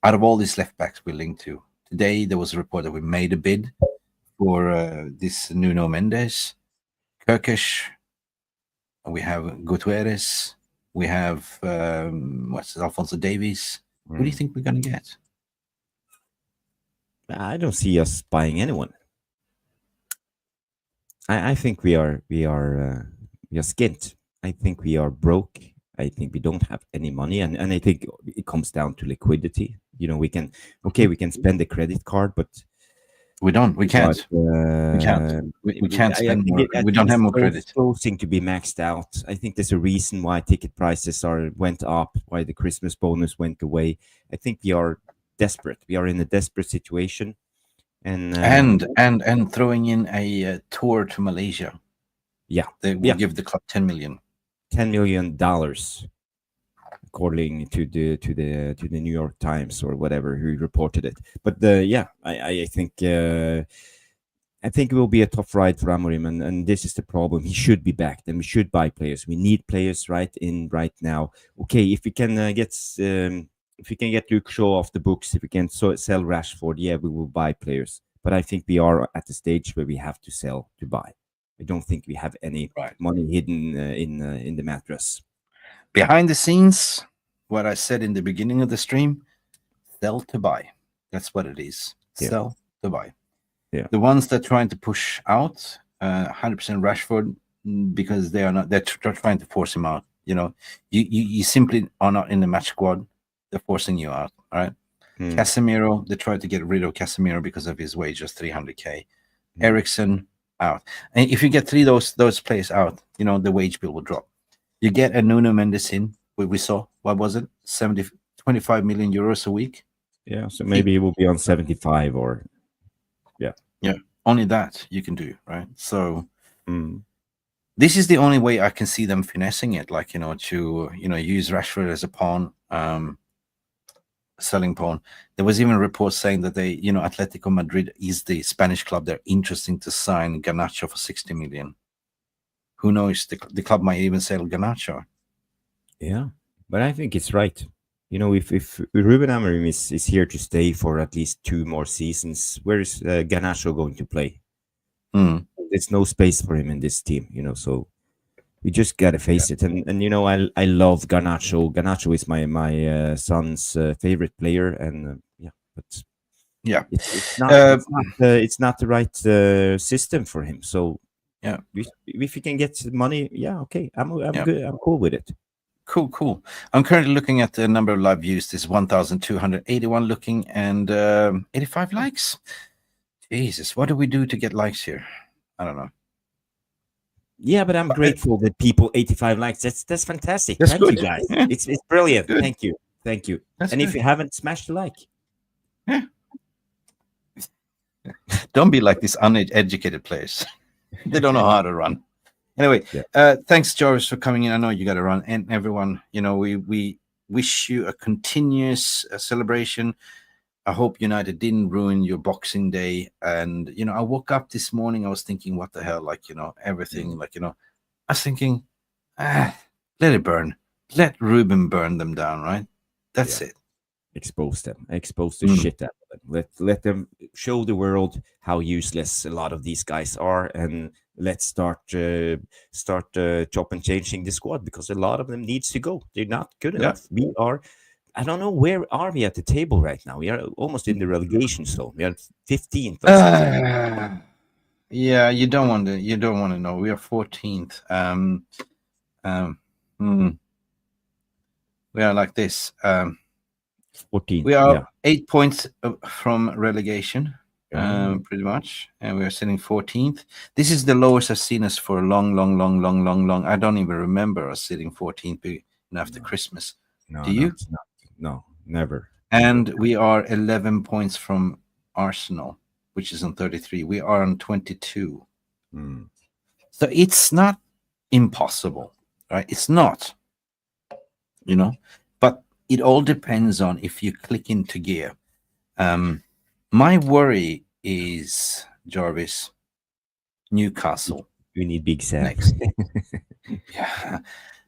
out of all these left backs we're linked to, today there was a report that we made a bid for this Nuno Mendes, Kerkez, we have Gutiérrez, we have Alphonso Davies. Who do you think we're going to get? I don't see us buying anyone. I think we are skint. I think we are broke. I think we don't have any money, and I think it comes down to liquidity. We can spend the credit card, but we don't. We can't. we can't. We can't spend more. We don't have more credit. Closing to be maxed out. I think there's a reason why ticket prices went up, why the Christmas bonus went away. I think we are desperate. We are in a desperate situation, and throwing in a tour to Malaysia. Yeah, they will give the club $10 million. $10 million, according to the New York Times or whatever who reported it. But I think it will be a tough ride for Amorim, and this is the problem. He should be back. Then we should buy players. We need players right now. Okay, if we can get Luke Shaw off the books, if we can sell Rashford, we will buy players. But I think we are at the stage where we have to sell to buy. I don't think we have any money hidden in the mattress. Behind the scenes, what I said in the beginning of the stream, sell to buy. That's what it is. Yeah. Sell to buy. Yeah. The ones that are trying to push out 100% Rashford, because they're trying to force him out. You simply are not in the match squad. They're forcing you out. All right. Casemiro, they tried to get rid of Casemiro because of his wage of 300k. Eriksen out. And if you get three of those players out, the wage bill will drop. You get a Nuno Mendes in. We saw, what was it? 25 million euros a week. Yeah, so maybe it will be on 75 or yeah. Only that you can do, right? So this is the only way I can see them finessing it, like to use Rashford as a pawn, selling pawn. There was even reports saying that they, Atletico Madrid is the Spanish club. They're interesting to sign Garnacho for 60 million. Who knows? The club might even sell Garnacho. Yeah, but I think it's right. If Ruben Amorim is here to stay for at least 2 more seasons, where is Garnacho going to play? There's no space for him in this team, so we just gotta face it. And I love Garnacho. Garnacho is my son's favorite player, and but it's not the right system for him. So if you can get money, okay, I'm good. I'm cool with it. Cool. I'm currently looking at the number of live views. There's 1,281 looking and 85 likes. Jesus, what do we do to get likes here? I don't know. Yeah, but I'm grateful that people 85 likes. That's fantastic. Thank you, guys. Yeah. It's brilliant. Good. Thank you. That's and good. If you haven't, smash the like. Yeah. Don't be like these uneducated players. They don't know how to run. Anyway, thanks, Jarvis, for coming in. I know you got to run. And everyone, we wish you a continuous celebration. I hope United didn't ruin your Boxing Day. And, I woke up this morning, I was thinking, what the hell? Everything, I was thinking, let it burn. Let Ruben burn them down, right? That's it. Expose them. Expose the shit out of them. Let them show the world how useless a lot of these guys are, and let's start chop and changing the squad, because a lot of them needs to go. They're not good enough. We are. I don't know, where are we at the table right now? We are almost in the relegation zone. We are 15th. Yeah, you don't want to know. We are 14th. We are like this. 14th. We are 8 points from relegation, pretty much, and we are sitting 14th. This is the lowest I've seen us for a long. I don't even remember us sitting 14th after Christmas. Do you? No, never. And we are 11 points from Arsenal, which is on 33. We are on 22. So it's not impossible, right? It's not, but it all depends on if you click into gear. My worry is, Jarvis, Newcastle. We need Big Sam next.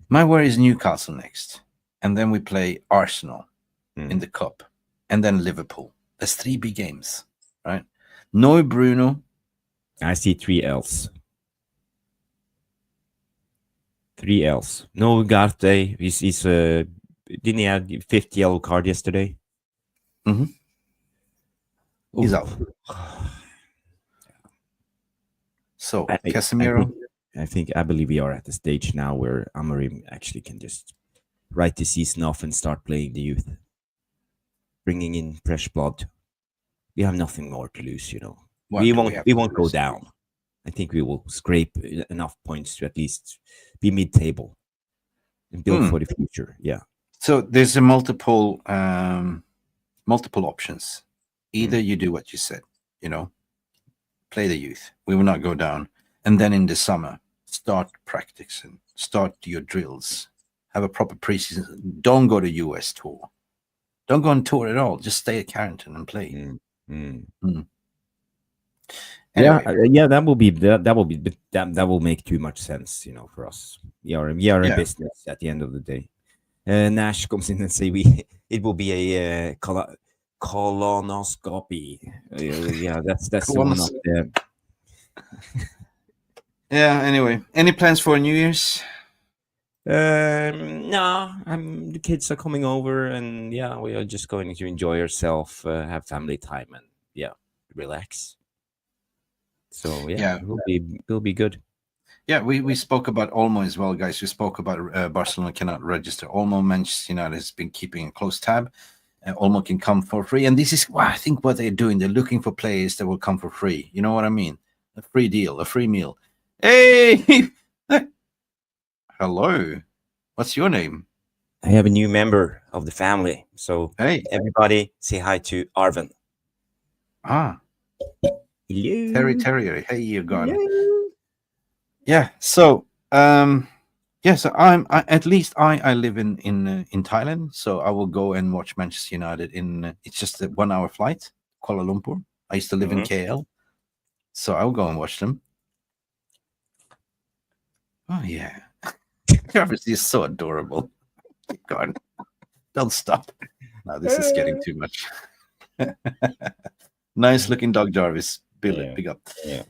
My worry is Newcastle next. And then we play Arsenal in the cup, and then Liverpool. There's 3 big games, right? No Bruno. I see 3 L's. 3 L's. No Ugarte. He's didn't he have 50 yellow card yesterday? He's out. So I Casemiro. I believe we are at the stage now where Amorim actually can just write the season off and start playing the youth, bringing in fresh blood. We have nothing more to lose, you know. We won't go down. I think we will scrape enough points to at least be mid-table and build for the future. Yeah. So there's a multiple options. Either you do what you said, you know, play the youth. We will not go down, and then in the summer start practicing, start your drills, have a proper preseason. Don't go to US tour. Don't go on tour at all. Just stay at Carrington and play. Anyway. Yeah, that will make too much sense, you know, for us. We are a business at the end of the day. Nash comes in and say it will be a colonoscopy. Yeah, that's the one up there. Yeah. Anyway, any plans for New Year's? No, the kids are coming over, and yeah, we are just going to enjoy ourselves, have family time, and relax. So it will be good. Yeah, we spoke about Olmo as well, guys. We spoke about Barcelona cannot register Olmo. Manchester United has been keeping a close tab. Olmo can come for free, and this is I think what they're doing. They're looking for players that will come for free. You know what I mean? A free deal, a free meal. Hey. Hello, what's your name? I have a new member of the family. So hey, everybody say hi to Arvin. Ah. Hello. Terry. Hey, you're gone. Hello. Yeah. So, so I live in Thailand. So I will go and watch Manchester United it's just a 1 hour flight, Kuala Lumpur. I used to live in KL. So I'll go and watch them. Oh, yeah. Jarvis is so adorable. God, don't stop. Now this is getting too much. Nice looking dog, Jarvis. Billy, big up. Yeah.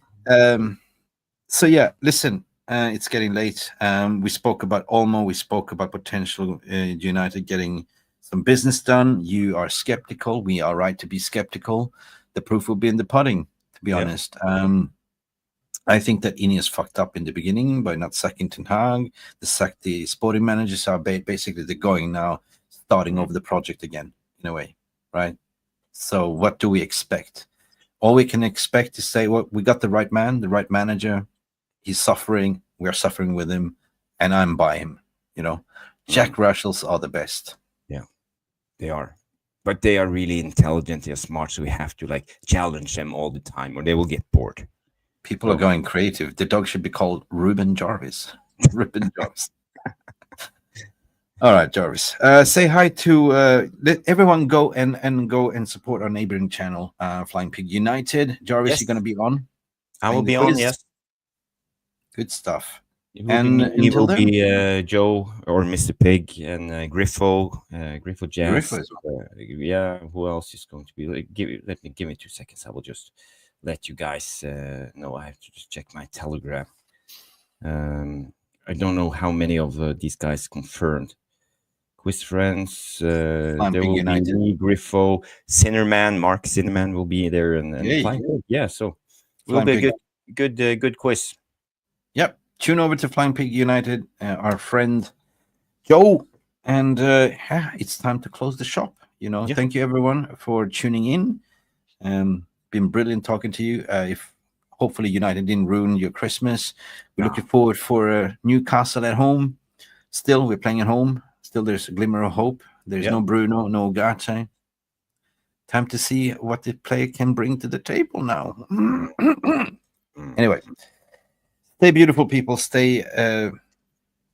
So yeah, listen, it's getting late. We spoke about Olmo. We spoke about potential United getting some business done. You are skeptical. We are right to be skeptical. The proof will be in the pudding, to be honest. I think that Ineos fucked up in the beginning by not sacking Ten Hag. They sacked the sporting managers. Are basically they're going now, starting over the project again, in a way, right? So what do we expect? All we can expect is say, well, we got the right man, the right manager. He's suffering. We're suffering with him, and I'm by him. You know, Jack Russells are the best. Yeah, they are. But they are really intelligent and smart, so we have to challenge them all the time, or they will get bored. People are going creative. The dog should be called Ruben Jarvis. Ruben Jarvis. All right, Jarvis. Say hi to let everyone go and support our neighboring channel, Flying Pig United. Jarvis, you're going to be on. I will be on. Yes. Good stuff. It will be Joe or Mr. Pig and Griffo Jazz. Griffo as well. Who else is going to be? Give me 2 seconds. I will just let you guys know. I have to just check my Telegram. I don't know how many of these guys confirmed. Quiz friends, there will be me, Griffo, Mark Sinnerman will be there, and Flying Pig. Yeah, so it will be a good quiz. Yep, tune over to Flying Pig United, our friend Joe, and it's time to close the shop. You know, thank you everyone for tuning in. Been brilliant talking to you. If hopefully United didn't ruin your Christmas, we're looking forward for Newcastle at home. Still, we're playing at home. Still, there's a glimmer of hope. There's no Bruno, no Ugarte. Time to see what the player can bring to the table now. Anyway, stay beautiful, people. Stay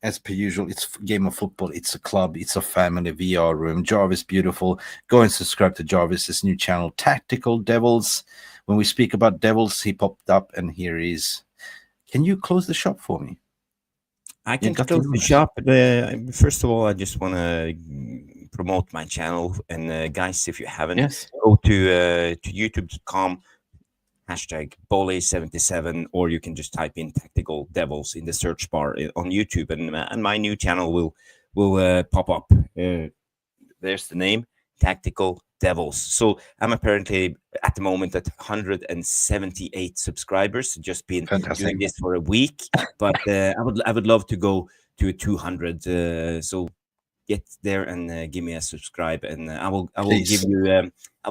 as per usual. It's a game of football. It's a club. It's a family VR room. Jarvis beautiful. Go and subscribe to Jarvis's new channel, Tactical Devils. When we speak about devils, he popped up, and here he is. Can you close the shop for me? I can close the shop. First of all, I just want to promote my channel. And guys, if you haven't, go to youtube.com #Bole77, or you can just type in Tactical Devils in the search bar on YouTube, and my new channel will pop up. There's the name, Tactical Devils. So I'm apparently at the moment at 178 subscribers. Just been doing this for a week, but I would love to go to 200. So get there and give me a subscribe, and I will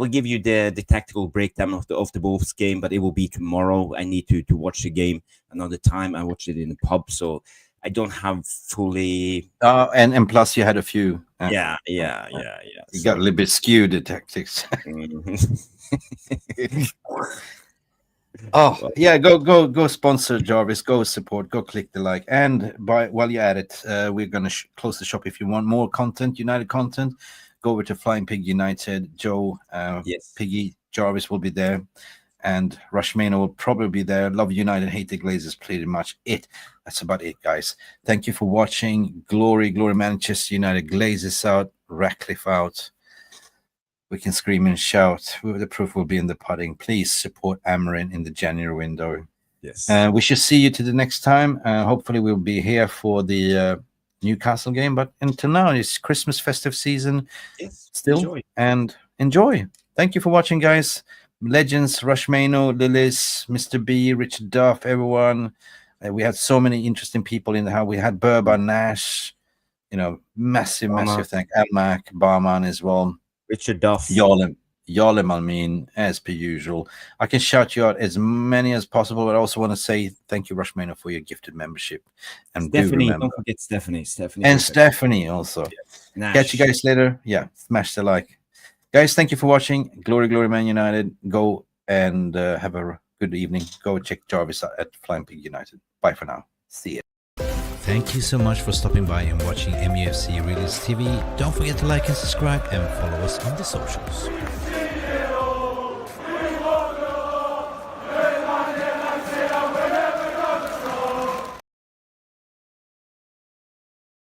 give you the tactical breakdown of the Wolves game, but it will be tomorrow. I need to watch the game another time. I watched it in the pub, so I don't have fully. And plus you had a few. Yeah. You got a little bit skewed the tactics. Oh yeah, go sponsor Jarvis, go support, go click the like, and while you're at it, we're gonna close the shop. If you want more content, United content, go over to Flying Pig United. Joe, Piggy, Jarvis will be there, and Rushmana will probably be there. Love United, hate the Glazers, pretty much it. That's about it, guys. Thank you for watching. Glory Manchester United, Glazers out, Ratcliffe out. We can scream and shout. The proof will be in the pudding. Please support Amorim in the January window. Yes. We should see you to the next time. Hopefully we'll be here for the Newcastle game. But until now, it's Christmas festive season still. Enjoy. Thank you for watching, guys. Legends, Rushmano, Lillis, Mr. B, Richard Duff, everyone. We had so many interesting people in the house. We had Burba, Nash, massive thank Almac, Barman as well. Richard Duff, Yarlem Almin, as per usual. I can shout you out as many as possible, but I also want to say thank you, Rushmana, for your gifted membership. And Stephanie, do remember, don't forget Stephanie. And Stephanie also. Yeah. Catch you guys later. Yeah, smash the like. Guys, thank you for watching. Glory, Man United. Go and have a good evening. Go check Jarvis out at Flying Pig United. Bye for now. See you. Thank you so much for stopping by and watching MUFC Reels TV. Don't forget to like and subscribe and follow us on the socials.